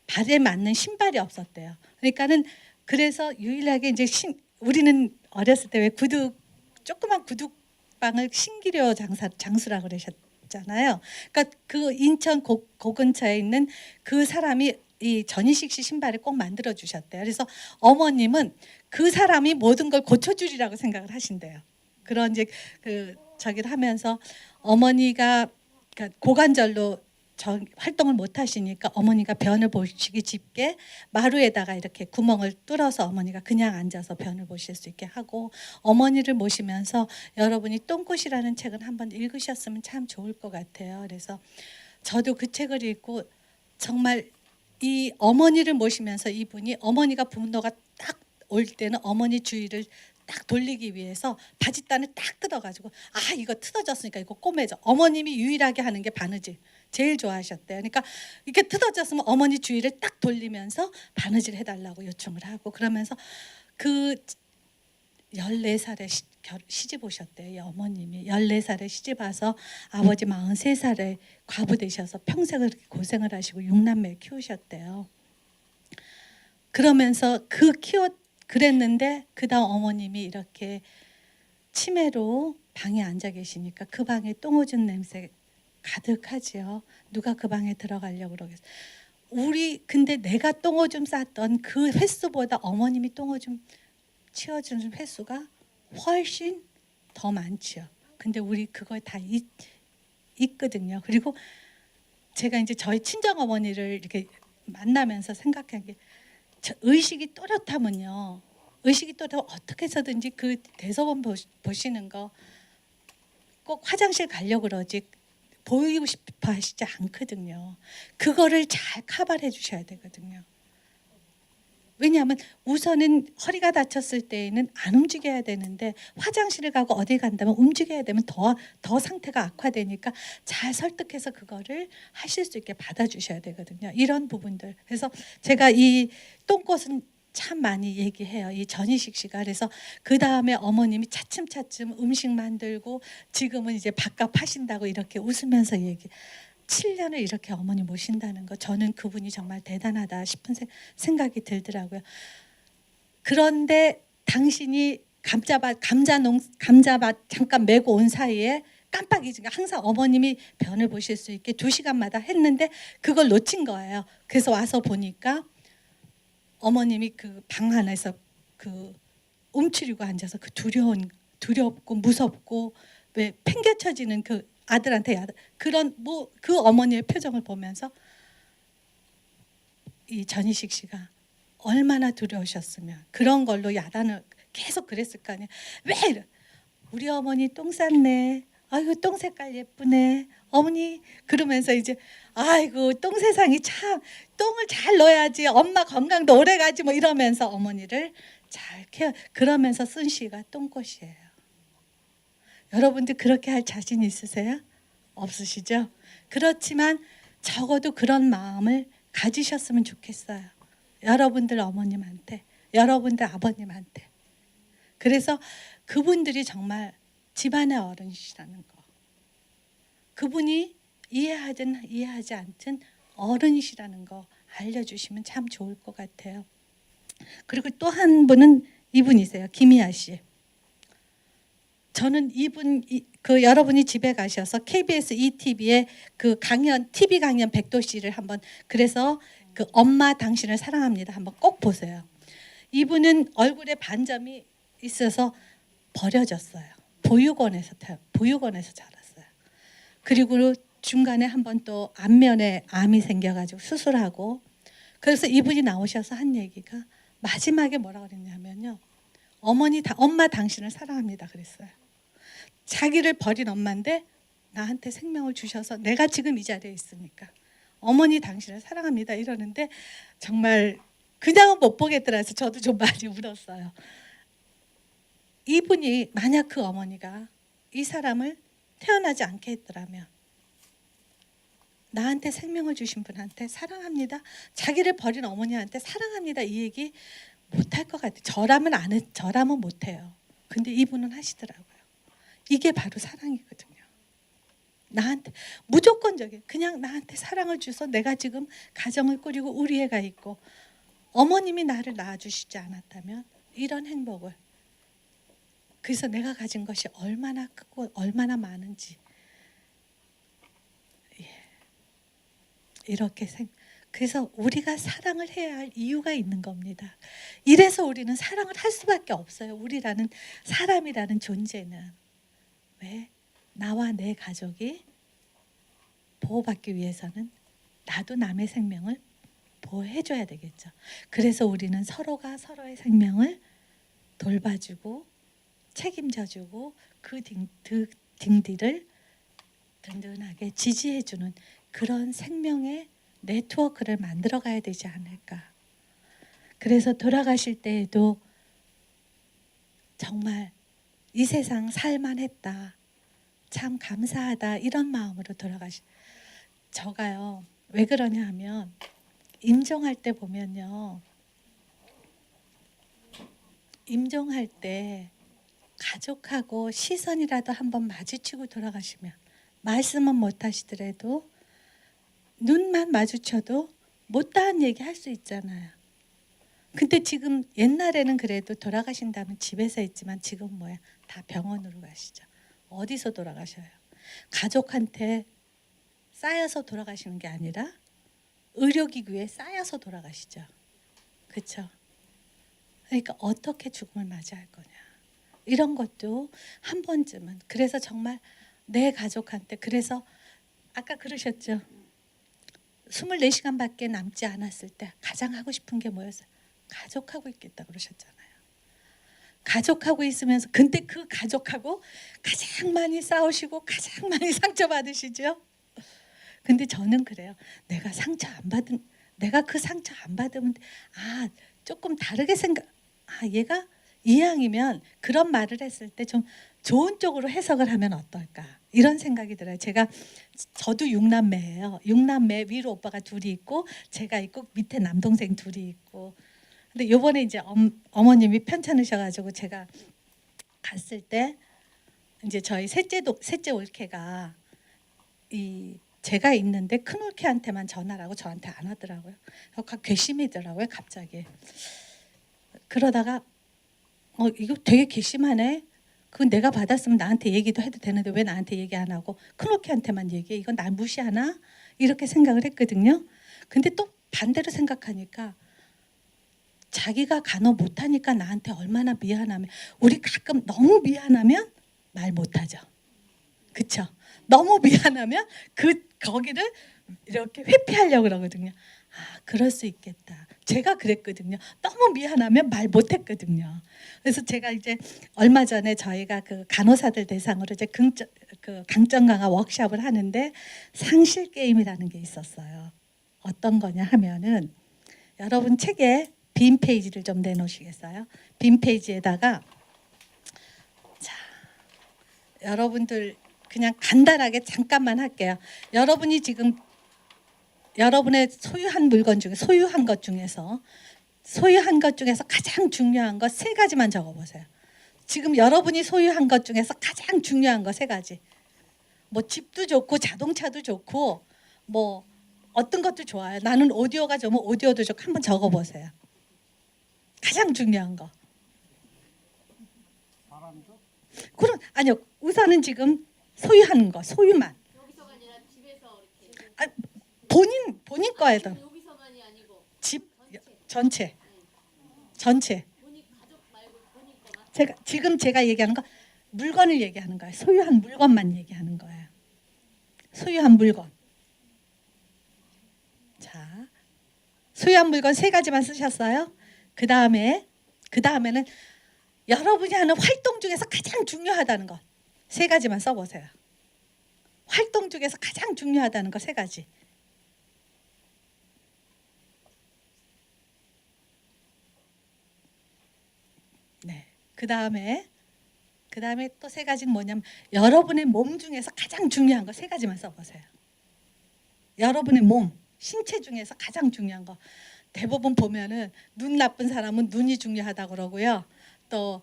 발에 맞는 신발이 없었대요. 그러니까는 그래서 유일하게 이제 우리는 어렸을 때 왜 조그만 구두방을 신기려 장수라고 그러셨잖아요. 그러니까 그 인천 고 근처에 있는 그 사람이 이 전희식 씨 신발을 꼭 만들어 주셨대요. 그래서 어머님은 그 사람이 모든 걸 고쳐주리라고 생각을 하신대요. 그런 이제 그 저기를 하면서 어머니가 그러니까 고관절로 활동을 못 하시니까 어머니가 변을 보시기 쉽게 마루에다가 이렇게 구멍을 뚫어서 어머니가 그냥 앉아서 변을 보실 수 있게 하고 어머니를 모시면서 여러분이 똥꽃이라는 책을 한번 읽으셨으면 참 좋을 것 같아요. 그래서 저도 그 책을 읽고 정말 이 어머니를 모시면서 이분이 어머니가 분노가 딱 올 때는 어머니 주위를 딱 돌리기 위해서 바짓단을 딱 뜯어가지고 아 이거 뜯어졌으니까 이거 꼬매져. 어머님이 유일하게 하는 게 바느질 제일 좋아하셨대요. 그러니까 이렇게 뜯어졌으면 어머니 주위를 딱 돌리면서 바느질 해달라고 요청을 하고 그러면서 그 14살에 시집 오셨대요. 이 어머님이 14살에 시집 와서 아버지 43살에 과부 되셔서 평생을 고생을 하시고 6남매 키우셨대요. 그러면서 그랬는데 그다음 어머님이 이렇게 치매로 방에 앉아 계시니까 그 방에 똥오줌 냄새 가득하지요. 누가 그 방에 들어가려고 그러겠어요. 근데 내가 똥오줌 쌌던 그 횟수보다 어머님이 똥오줌 치워주는 횟수가 훨씬 더 많지요. 근데 우리 그걸 다 있거든요. 그리고 제가 이제 저희 친정 어머니를 이렇게 만나면서 생각한 게 의식이 또렷하면요. 의식이 또 어떻게 해서든지 그 대소본 보시는 거 꼭 화장실 가려고 그러지 보이고 싶어 하시지 않거든요. 그거를 잘 커버해 주셔야 되거든요. 왜냐하면 우선은 허리가 다쳤을 때에는 안 움직여야 되는데 화장실을 가고 어디 간다면 움직여야 되면 더 상태가 악화되니까 잘 설득해서 그거를 하실 수 있게 받아주셔야 되거든요. 이런 부분들. 그래서 제가 이 똥꽃은 참 많이 얘기해요. 이 전희식 씨가. 그래서 그 다음에 어머님이 차츰차츰 음식 만들고 지금은 이제 밥값 하신다고 이렇게 웃으면서 7년을 이렇게 어머니 모신다는 거 저는 그분이 정말 대단하다 싶은 생각이 들더라고요. 그런데 당신이 감자밭 잠깐 메고 온 사이에 깜빡 잊은 항상 어머님이 변을 보실 수 있게 2시간마다 했는데 그걸 놓친 거예요. 그래서 와서 보니까 어머님이 그 방 안에서 그 움츠리고 앉아서 그 두렵고 무섭고 왜 팽개쳐지는 그 아들한테 그런 그 어머니의 표정을 보면서 이 전희식 씨가 얼마나 두려우셨으면 그런 걸로 야단을 계속 그랬을 거 아니에요. 왜 이래? 우리 어머니 똥 쌌네. 아이고 똥 색깔 예쁘네. 어머니 그러면서 이제 아이고 똥 세상이 참 똥을 잘 넣어야지 엄마 건강도 오래 가지 뭐 이러면서 어머니를 잘 케어 그러면서 쓴 시가 똥꽃이에요. 여러분들 그렇게 할 자신 있으세요? 없으시죠? 그렇지만 적어도 그런 마음을 가지셨으면 좋겠어요. 여러분들 어머님한테, 여러분들 아버님한테. 그래서 그분들이 정말 집안의 어른이시라는 거. 그분이 이해하든 이해하지 않든 어른이시라는 거 알려주시면 참 좋을 것 같아요. 그리고 또 한 분은 이분이세요. 김희아 씨. 저는 그 여러분이 집에 가셔서 KBS ETV에 그 강연 TV 강연 백도씨를 한번 그래서 그 엄마 당신을 사랑합니다 한번 꼭 보세요. 이분은 얼굴에 반점이 있어서 버려졌어요. 보육원에서 자랐어요. 그리고 중간에 한번 또 안면에 암이 생겨가지고 수술하고 그래서 이분이 나오셔서 한 얘기가 마지막에 뭐라 그랬냐면요. 엄마 당신을 사랑합니다 그랬어요. 자기를 버린 엄마인데 나한테 생명을 주셔서 내가 지금 이 자리에 있으니까 어머니 당신을 사랑합니다 이러는데 정말 그냥은 못 보겠더라서 저도 좀 많이 울었어요. 이분이 만약 그 어머니가 이 사람을 태어나지 않게 했더라면 나한테 생명을 주신 분한테 사랑합니다. 자기를 버린 어머니한테 사랑합니다. 이 얘기 못할 것 같아요. 저라면 못해요. 근데 이분은 하시더라고요. 이게 바로 사랑이거든요. 나한테 무조건적인 그냥 나한테 사랑을 주서 내가 지금 가정을 꾸리고 우리 애가 있고 어머님이 나를 낳아주시지 않았다면 이런 행복을 그래서 내가 가진 것이 얼마나 크고 얼마나 많은지 이렇게 그래서 우리가 사랑을 해야 할 이유가 있는 겁니다. 이래서 우리는 사랑을 할 수밖에 없어요. 우리라는 사람이라는 존재는 왜? 나와 내 가족이 보호받기 위해서는 나도 남의 생명을 보호해줘야 되겠죠. 그래서 우리는 서로가 서로의 생명을 돌봐주고 책임져주고 그 등 뒤를 든든하게 지지해주는 그런 생명의 네트워크를 만들어가야 되지 않을까. 그래서 돌아가실 때에도 정말 이 세상 살만했다. 참 감사하다. 이런 마음으로 저가요. 왜 그러냐 하면 임종할 때 보면요. 임종할 때 가족하고 시선이라도 한번 마주치고 돌아가시면 말씀은 못 하시더라도 눈만 마주쳐도 못다한 얘기 할 수 있잖아요. 근데 지금 옛날에는 그래도 돌아가신다면 집에서 있지만 지금 뭐야? 다 병원으로 가시죠. 어디서 돌아가셔요? 가족한테 쌓여서 돌아가시는 게 아니라 의료기구에 쌓여서 돌아가시죠. 그렇죠? 그러니까 어떻게 죽음을 맞이할 거냐. 이런 것도 한 번쯤은 그래서 정말 내 가족한테 그래서 아까 그러셨죠. 24시간밖에 남지 않았을 때 가장 하고 싶은 게 뭐였어요? 가족하고 있겠다 그러셨잖아요. 가족하고 있으면서 근데 그 가족하고 가장 많이 싸우시고 가장 많이 상처받으시죠? 근데 저는 그래요. 내가 그 상처 안 받으면 조금 다르게 얘가 이왕이면 그런 말을 했을 때 좀 좋은 쪽으로 해석을 하면 어떨까? 이런 생각이 들어요. 저도 육남매예요. 육남매 위로 오빠가 둘이 있고 제가 있고 밑에 남동생 둘이 있고. 근데 요번에 이제 어머님이 편찮으셔가지고 제가 갔을 때 이제 저희 셋째 올케가 제가 있는데 큰 올케한테만 전화를 하고 저한테 안 하더라고요. 괘씸이더라고요, 갑자기. 그러다가 이거 되게 괘씸하네. 그건 내가 받았으면 나한테 얘기도 해도 되는데 왜 나한테 얘기 안 하고 큰 올케한테만 얘기해? 이건 날 무시하나? 이렇게 생각을 했거든요. 근데 또 반대로 생각하니까 자기가 간호 못하니까 나한테 얼마나 미안하면, 우리 가끔 너무 미안하면 말 못하죠. 그쵸? 너무 미안하면 거기를 이렇게 회피하려고 그러거든요. 그럴 수 있겠다. 제가 그랬거든요. 너무 미안하면 말 못했거든요. 그래서 제가 이제 얼마 전에 저희가 그 간호사들 대상으로 이제 강점 강화 워크숍을 하는데 상실 게임이라는 게 있었어요. 어떤 거냐 하면은 여러분 책에 빈 페이지를 좀 내놓으시겠어요? 빈 페이지에다가 여러분들 그냥 간단하게 잠깐만 할게요. 여러분이 지금 여러분의 소유한 것 중에서 가장 중요한 것 3가지만 적어보세요. 지금 여러분이 소유한 것 중에서 가장 중요한 거 3가지. 뭐 집도 좋고 자동차도 좋고 뭐 어떤 것도 좋아요. 나는 오디오가 좋으면 오디오도 좋고 한번 적어보세요. 가장 중요한 거. 그럼 아니요. 우선은 지금 소유하는 거, 소유만. 여기서가 아니라 집에서 이렇게. 본인 거에도. 여기서만이 아니고 집 전체. 전체. 본인 가족 말고 본인 거만. 제가 얘기하는 거 물건을 얘기하는 거예요. 소유한 물건만 얘기하는 거예요. 소유한 물건. 자, 소유한 물건 3가지만 쓰셨어요. 그 다음에는 여러분이 하는 활동 중에서 가장 중요하다는 것 3가지만 써보세요. 활동 중에서 가장 중요하다는 거 3가지. 네. 그 다음에 또 3가지는 뭐냐면 여러분의 몸 중에서 가장 중요한 거 3가지만 써보세요. 여러분의 몸, 신체 중에서 가장 중요한 거. 대부분 보면은 눈 나쁜 사람은 눈이 중요하다고 그러고요. 또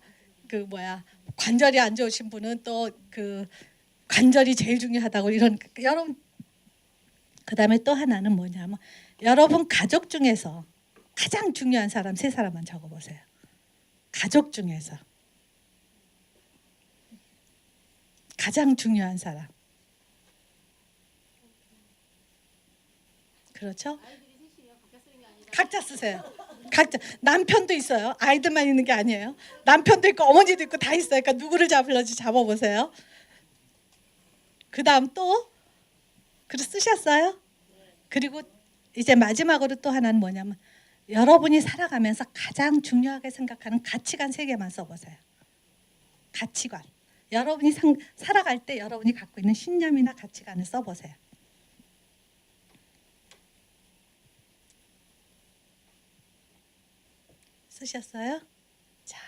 관절이 안 좋으신 분은 또 관절이 제일 중요하다고 여러분. 그다음에 또 하나는 뭐냐면 여러분 가족 중에서 가장 중요한 사람 3사람만 적어보세요. 가족 중에서 가장 중요한 사람. 그렇죠? 아이들이 셋이면 각자 쓰는 게 아니라. 각자 쓰세요. 각자. 남편도 있어요. 아이들만 있는 게 아니에요. 남편도 있고 어머니도 있고 다 있어요. 그러니까 누구를 잡을런지 잡아보세요. 그 다음 또 쓰셨어요? 그리고 이제 마지막으로 또 하나는 뭐냐면 여러분이 살아가면서 가장 중요하게 생각하는 가치관 3개만 써보세요. 가치관. 여러분이 살아갈 때 여러분이 갖고 있는 신념이나 가치관을 써보세요. 쓰셨어요? 자,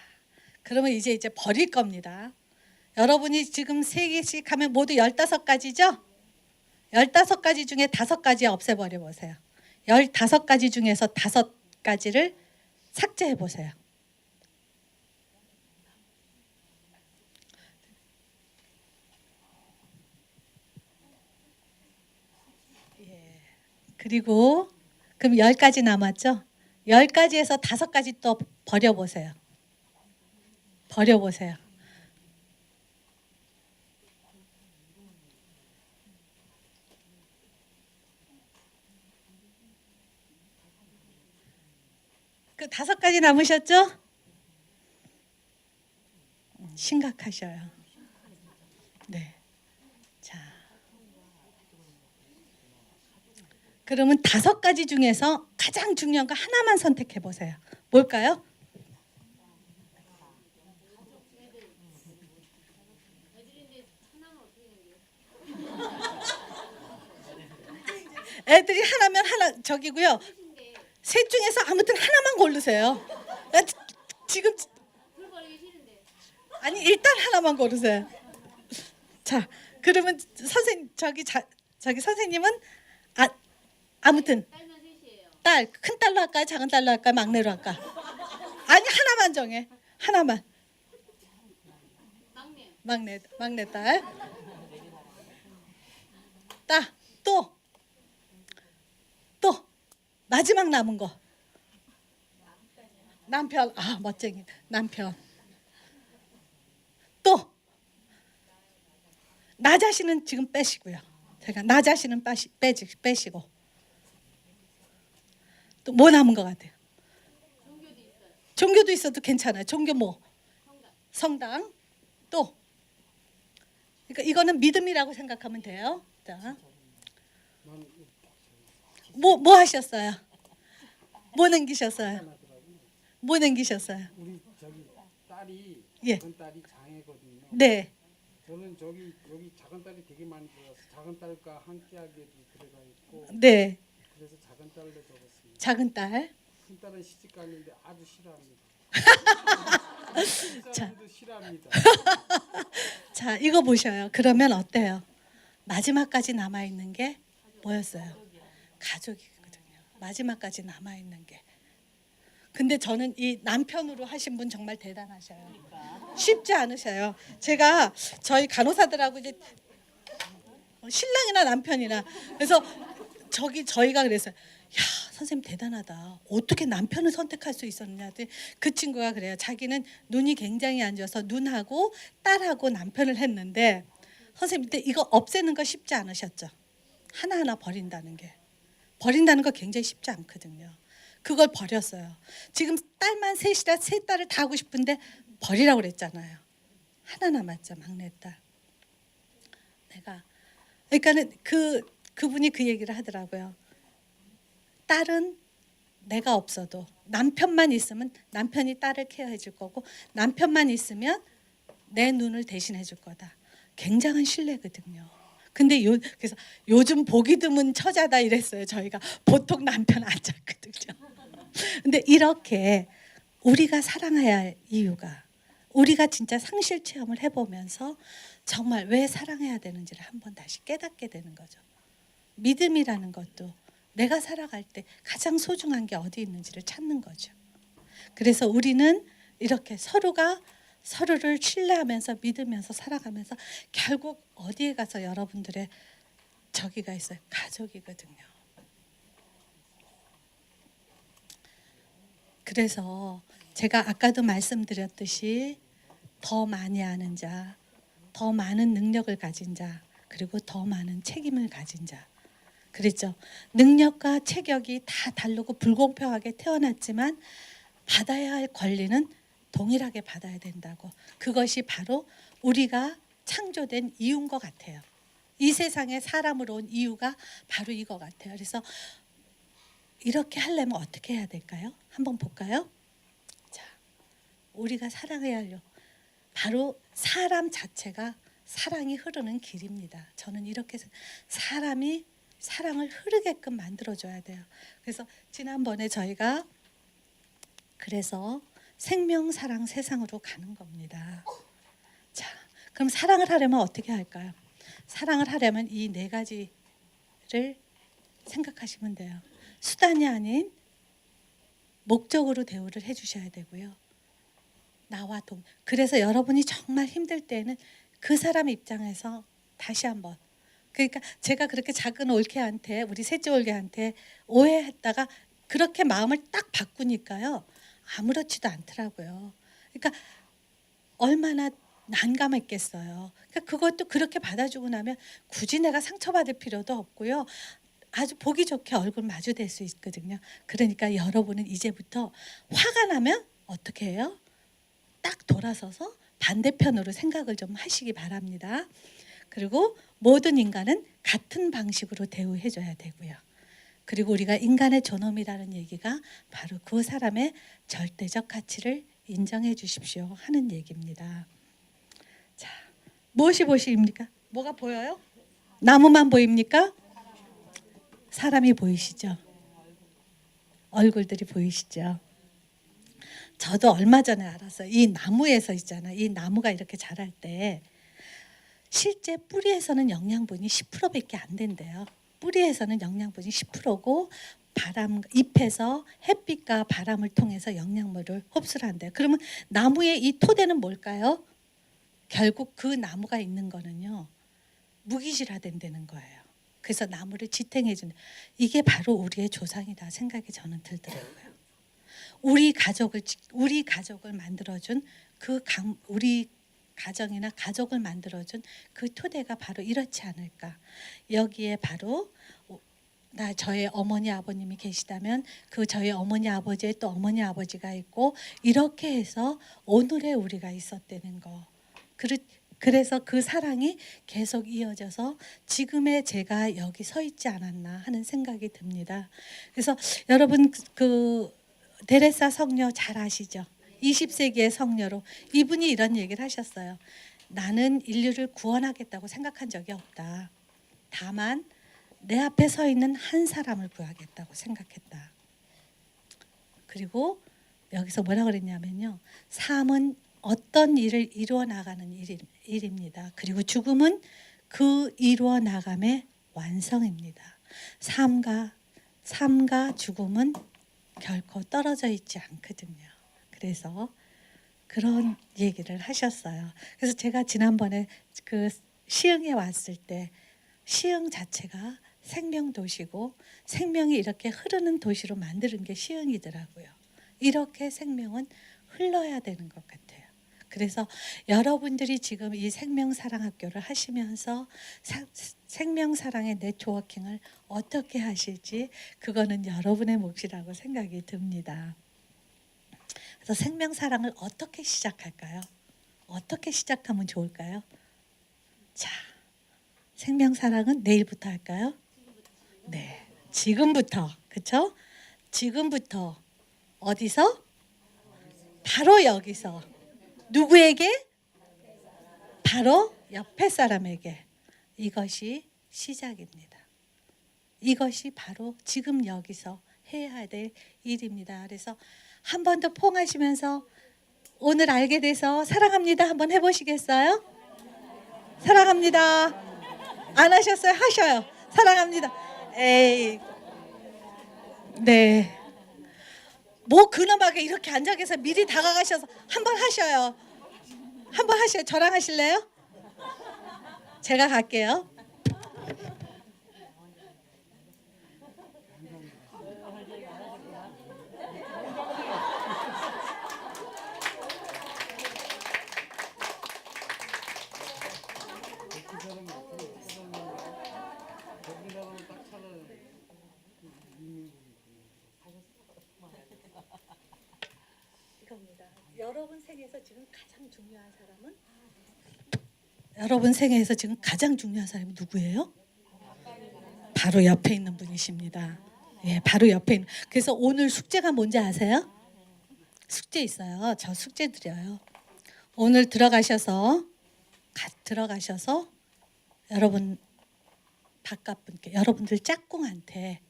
그러면 이제 버릴 겁니다. 여러분이 지금 3개씩 하면 모두 15가지죠? 15가지 중에 5가지 없애버려 보세요. 15가지 중에서 5가지를 삭제해 보세요. 그리고 그럼 10가지 남았죠? 10가지에서 5가지 또 버려보세요. 버려보세요. 그 5가지 남으셨죠? 심각하셔요. 네. 자. 그러면 5가지 중에서 가장 중요한 거 하나만 선택해 보세요. 뭘까요? 저기고요. 셋 중에서 아무튼 하나만 고르세요. 나 지금 불 버리기 싫은데. 아니 일단 하나만 고르세요. 자, 그러면 선생 저기 선생님은 아무튼 딸만 셋이에요. 딸 큰 딸로 할까요? 작은 딸로 할까요? 막내로 할까? 아니 하나만 정해. 하나만. 막내. 막내 딸. 또 마지막 남은 거. 남편. 아 멋쟁이. 남편. 또 나 자신은 지금 빼시고요. 제가 나 자신은 빼시고 또 뭐 남은 것 같아요? 종교도 있어요. 종교도 있어도 괜찮아요. 종교 뭐? 성당. 또 그러니까 이거는 믿음이라고 생각하면 돼요. 자, 뭐 하셨어요? 뭐 남기셨어요? 뭐 남기셨어요? 우리 저기 딸이 예. 작은 딸이 장애거든요. 네. 저는 여기 작은 딸이 되게 많이 들어서 작은 딸과 함께하기에도 들어가 있고 네. 그래서 작은 딸로 적었습니다. 작은 딸. 큰 딸은 시집 갔는데 아주 싫어합니다. 자. 사람도 싫어합니다. 자, 이거 보셔요. 그러면 어때요? 마지막까지 남아 있는 게 뭐였어요? 가족이거든요. 마지막까지 남아 있는 게. 근데 저는 이 남편으로 하신 분 정말 대단하셔요. 쉽지 않으셔요. 제가 저희 간호사들하고 이제 신랑이나 남편이나 그래서 저희가 그랬어요. 야, 선생님 대단하다. 어떻게 남편을 선택할 수 있었느냐. 그 친구가 그래요. 자기는 눈이 굉장히 안 좋아서 눈하고 딸하고 남편을 했는데 선생님 근데 이거 없애는 거 쉽지 않으셨죠? 하나하나 버린다는 거 굉장히 쉽지 않거든요. 그걸 버렸어요. 지금 딸만 셋이라 세 딸을 다 하고 싶은데 버리라고 그랬잖아요. 하나 남았죠, 막내딸. 그러니까는 그분이 그 얘기를 하더라고요. 딸은 내가 없어도 남편만 있으면 남편이 딸을 케어해 줄 거고 남편만 있으면 내 눈을 대신해 줄 거다. 굉장한 신뢰거든요. 근데 그래서 요즘 보기 드문 처자다 이랬어요. 저희가 보통 남편 안 잡거든요. 근데 이렇게 우리가 사랑해야 할 이유가 우리가 진짜 상실 체험을 해보면서 정말 왜 사랑해야 되는지를 한번 다시 깨닫게 되는 거죠. 믿음이라는 것도 내가 살아갈 때 가장 소중한 게 어디 있는지를 찾는 거죠. 그래서 우리는 이렇게 서로가 서로를 신뢰하면서 믿으면서 살아가면서 결국 어디에 가서 여러분들의 저기가 있어요. 가족이거든요. 그래서 제가 아까도 말씀드렸듯이 더 많이 아는 자, 더 많은 능력을 가진 자, 그리고 더 많은 책임을 가진 자. 그랬죠. 능력과 체격이 다 다르고 불공평하게 태어났지만 받아야 할 권리는 동일하게 받아야 된다고. 그것이 바로 우리가 창조된 이유인 것 같아요. 이 세상에 사람으로 온 이유가 바로 이거 같아요. 그래서 이렇게 하려면 어떻게 해야 될까요? 한번 볼까요? 자, 우리가 사랑해야 하려 바로 사람 자체가 사랑이 흐르는 길입니다. 저는 이렇게 사람이 사랑을 흐르게끔 만들어줘야 돼요. 그래서 지난번에 저희가 그래서 생명, 사랑, 세상으로 가는 겁니다. 자, 그럼 사랑을 하려면 어떻게 할까요? 사랑을 하려면 이 네 가지를 생각하시면 돼요. 수단이 아닌 목적으로 대우를 해주셔야 되고요. 나와 그래서 여러분이 정말 힘들 때는 그 사람 입장에서 다시 한번 그러니까 제가 그렇게 작은 올케한테 우리 셋째 올케한테 오해했다가 그렇게 마음을 딱 바꾸니까요. 아무렇지도 않더라고요. 그러니까 얼마나 난감했겠어요. 그러니까 그것도 그렇게 받아주고 나면 굳이 내가 상처받을 필요도 없고요. 아주 보기 좋게 얼굴 마주댈 수 있거든요. 그러니까 여러분은 이제부터 화가 나면 어떻게 해요? 딱 돌아서서 반대편으로 생각을 좀 하시기 바랍니다. 그리고 모든 인간은 같은 방식으로 대우해줘야 되고요. 그리고 우리가 인간의 존엄이라는 얘기가 바로 그 사람의 절대적 가치를 인정해 주십시오 하는 얘기입니다. 자, 무엇이 보십니까? 뭐가 보여요? 나무만 보입니까? 사람이 보이시죠? 얼굴들이 보이시죠? 저도 얼마 전에 알았어요. 이 나무에서 있잖아요. 이 나무가 이렇게 자랄 때 실제 뿌리에서는 영양분이 10%밖에 안 된대요. 뿌리에서는 영양분이 10%고 바람 잎에서 햇빛과 바람을 통해서 영양물을 흡수를 한대요. 그러면 나무의 이 토대는 뭘까요? 결국 그 나무가 있는 거는요. 무기질화된다는 거예요. 그래서 나무를 지탱해 주는 이게 바로 우리의 조상이다 생각이 저는 들더라고요. 우리 가족을 만들어준 우리 가정이나 가족을 만들어준 그 토대가 바로 이렇지 않을까. 여기에 바로 저의 어머니 아버님이 계시다면 저희 어머니 아버지의 또 어머니 아버지가 있고 이렇게 해서 오늘의 우리가 있었다는 거. 그래서 그 사랑이 계속 이어져서 지금의 제가 여기 서 있지 않았나 하는 생각이 듭니다. 그래서 여러분 데레사 성녀 잘 아시죠? 20세기의 성녀로 이분이 이런 얘기를 하셨어요. 나는 인류를 구원하겠다고 생각한 적이 없다. 다만 내 앞에 서 있는 한 사람을 구하겠다고 생각했다. 그리고 여기서 뭐라 그랬냐면요. 삶은 어떤 일을 이루어 나가는 일입니다. 그리고 죽음은 그 이루어 나감의 완성입니다. 삶과 죽음은 결코 떨어져 있지 않거든요. 그래서 그런 얘기를 하셨어요. 그래서 제가 지난번에 그 시흥에 왔을 때 시흥 자체가 생명 도시고 생명이 이렇게 흐르는 도시로 만드는 게 시흥이더라고요. 이렇게 생명은 흘러야 되는 것 같아요. 그래서 여러분들이 지금 이 생명사랑학교를 하시면서 생명사랑의 네트워킹을 어떻게 하실지 그거는 여러분의 몫이라고 생각이 듭니다. 그래서 생명사랑을 어떻게 시작할까요? 어떻게 시작하면 좋을까요? 자, 생명사랑은 내일부터 할까요? 네, 지금부터. 그렇죠? 지금부터 어디서? 바로 여기서. 누구에게? 바로 옆에 사람에게. 이것이 시작입니다. 이것이 바로 지금 여기서 해야 될 일입니다. 그래서 한 번 더 포옹하시면서 오늘 알게 돼서 사랑합니다 한번 해보시겠어요? 사랑합니다. 안 하셨어요? 하셔요. 사랑합니다. 에이, 네. 뭐 근엄하게 이렇게 앉아 계서 미리 다가가셔서 한번 하셔요. 한번 하셔요. 저랑 하실래요? 제가 갈게요. 이겁니다. 여러분 생에서 지금 가장 중요한 사람은? 여러분 생에서 지금 가장 중요한 사람이 누구예요? 바로 옆에 있는 분이십니다. 예, 바로 옆에 있는. 그래서 오늘 숙제가 뭔지 아세요? 숙제 있어요. 저 숙제 드려요. 오늘 들어가셔서 여러분 바깥 분께 여러분들 짝꿍한테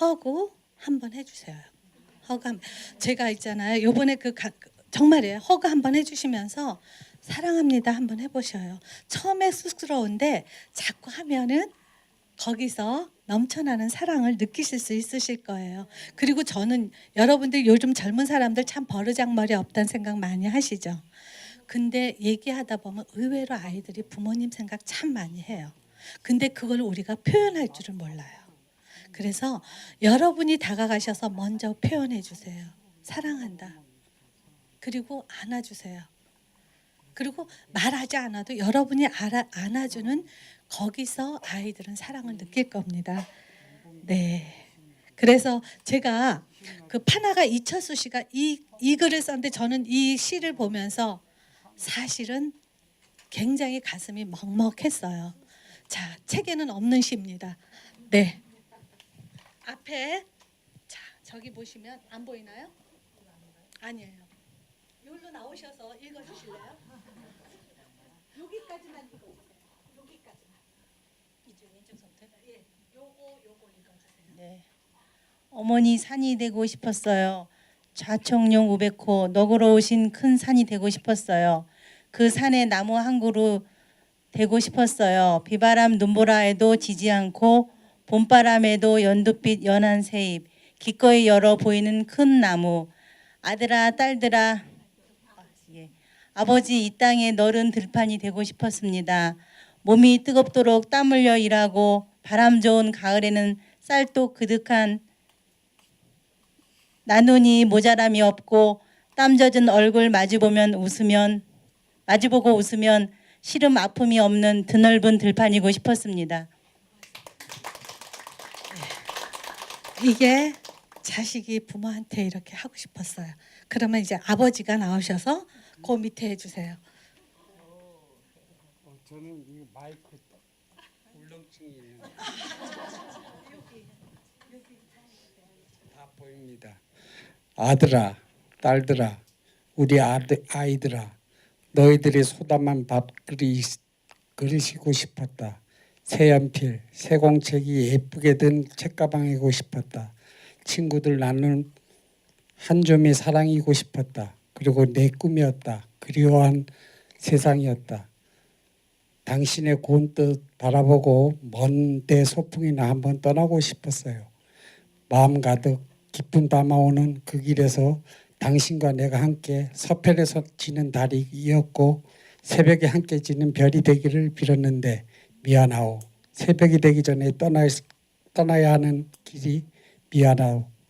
허그 한번 해주세요. 제가 있잖아요. 요번에 정말이에요. 허그 한번 해주시면서 사랑합니다 한번 해보셔요. 처음에 쑥스러운데 자꾸 하면은 거기서 넘쳐나는 사랑을 느끼실 수 있으실 거예요. 그리고 저는 여러분들 요즘 젊은 사람들 참 버르장머리 없다는 생각 많이 하시죠. 근데 얘기하다 보면 의외로 아이들이 부모님 생각 참 많이 해요. 근데 그걸 우리가 표현할 줄을 몰라요. 그래서 여러분이 다가가셔서 먼저 표현해 주세요. 사랑한다. 그리고 안아주세요. 그리고 말하지 않아도 여러분이 안아주는 거기서 아이들은 사랑을 느낄 겁니다. 네. 그래서 제가 그 파나가 이철수 씨가 이 글을 썼는데 저는 이 시를 보면서 사실은 굉장히 가슴이 먹먹했어요. 자, 책에는 없는 시입니다. 네. 앞에 자, 저기 보시면 안 보이나요? 아니에요. 여기로 나오셔서 읽어주실래요? 여기까지만 읽어주세요. 여기까지만. 이쪽서부터? 예. 요거 읽어주세요. 네. 어머니 산이 되고 싶었어요. 좌청룡 500호 너그러우신 큰 산이 되고 싶었어요. 그 산에 나무 한 그루 되고 싶었어요. 비바람 눈보라에도 지지 않고 봄바람에도 연두빛 연한 새잎 기꺼이 열어 보이는 큰 나무. 아들아 딸들아 아버지 이 땅에 너른 들판이 되고 싶었습니다. 몸이 뜨겁도록 땀 흘려 일하고 바람 좋은 가을에는 쌀독 그득한 나눈이 모자람이 없고 땀 젖은 얼굴 마주보고 웃으면 시름 아픔이 없는 드넓은 들판이고 싶었습니다. 이게 자식이 부모한테 이렇게 하고 싶었어요. 그러면 이제 아버지가 나오셔서 그 밑에 해주세요. 저는 이 마이크 울렁증이 있는 다 보입니다. 아들아, 딸들아, 우리 아이들아, 너희들이 소담한 그리시고 싶었다. 새 연필, 새 공책이 예쁘게 든 책가방이고 싶었다. 친구들 나눈 한 줌의 사랑이고 싶었다. 그리고 내 꿈이었다. 그리워한 세상이었다. 당신의 고운 뜻 바라보고 먼 데 소풍이나 한번 떠나고 싶었어요. 마음 가득 기쁨 담아오는 그 길에서 당신과 내가 함께 서편에서 지는 달이 이었고 새벽에 함께 지는 별이 되기를 빌었는데 미안하오. 새벽이 되기 전에 떠나야 하는 길이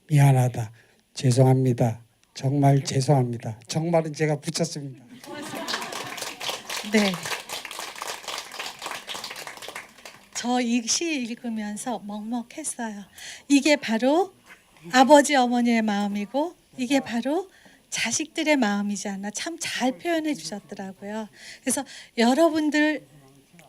미안하다. 죄송합니다. 정말 죄송합니다. 정말은 제가 붙였습니다. 네. 저 이 시 읽으면서 먹먹했어요. 이게 바로 아버지 어머니의 마음이고 이게 바로 자식들의 마음이지 않나 참 잘 표현해 주셨더라고요. 그래서 여러분들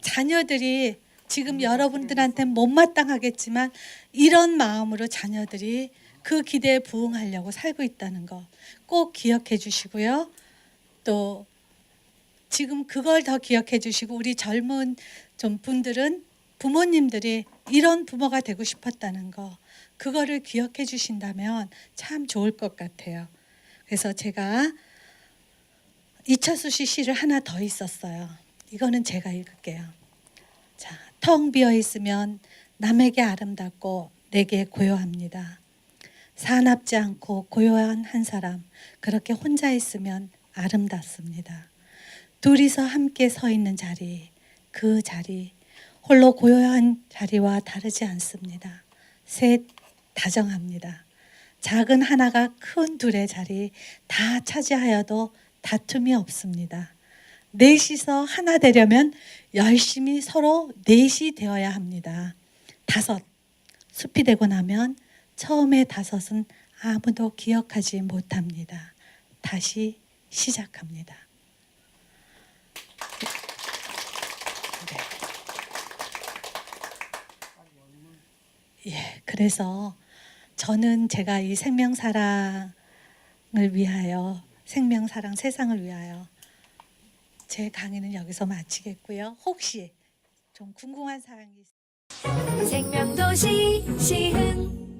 자녀들이 지금 여러분들한테 못마땅하겠지만 이런 마음으로 자녀들이 그 기대에 부응하려고 살고 있다는 거 꼭 기억해 주시고요. 또 지금 그걸 더 기억해 주시고 우리 젊은 좀 분들은 부모님들이 이런 부모가 되고 싶었다는 거 그거를 기억해 주신다면 참 좋을 것 같아요. 그래서 제가 이철수 씨 시를 하나 더 있었어요. 이거는 제가 읽을게요. 자, 텅 비어 있으면 남에게 아름답고 내게 고요합니다. 사납지 않고 고요한 한 사람 그렇게 혼자 있으면 아름답습니다. 둘이서 함께 서 있는 자리 그 자리 홀로 고요한 자리와 다르지 않습니다. 셋 다정합니다. 작은 하나가 큰 둘의 자리 다 차지하여도 다툼이 없습니다. 넷이서 하나 되려면 열심히 서로 넷이 되어야 합니다. 다섯 숲이 되고 나면 처음에 다섯은 아무도 기억하지 못합니다. 다시 시작합니다. 예, 그래서 저는 제가 이 생명사랑을 위하여 생명사랑 세상을 위하여 제 강의는 여기서 마치겠고요. 혹시 좀 궁금한 사항이 있으면 생명도시 시흥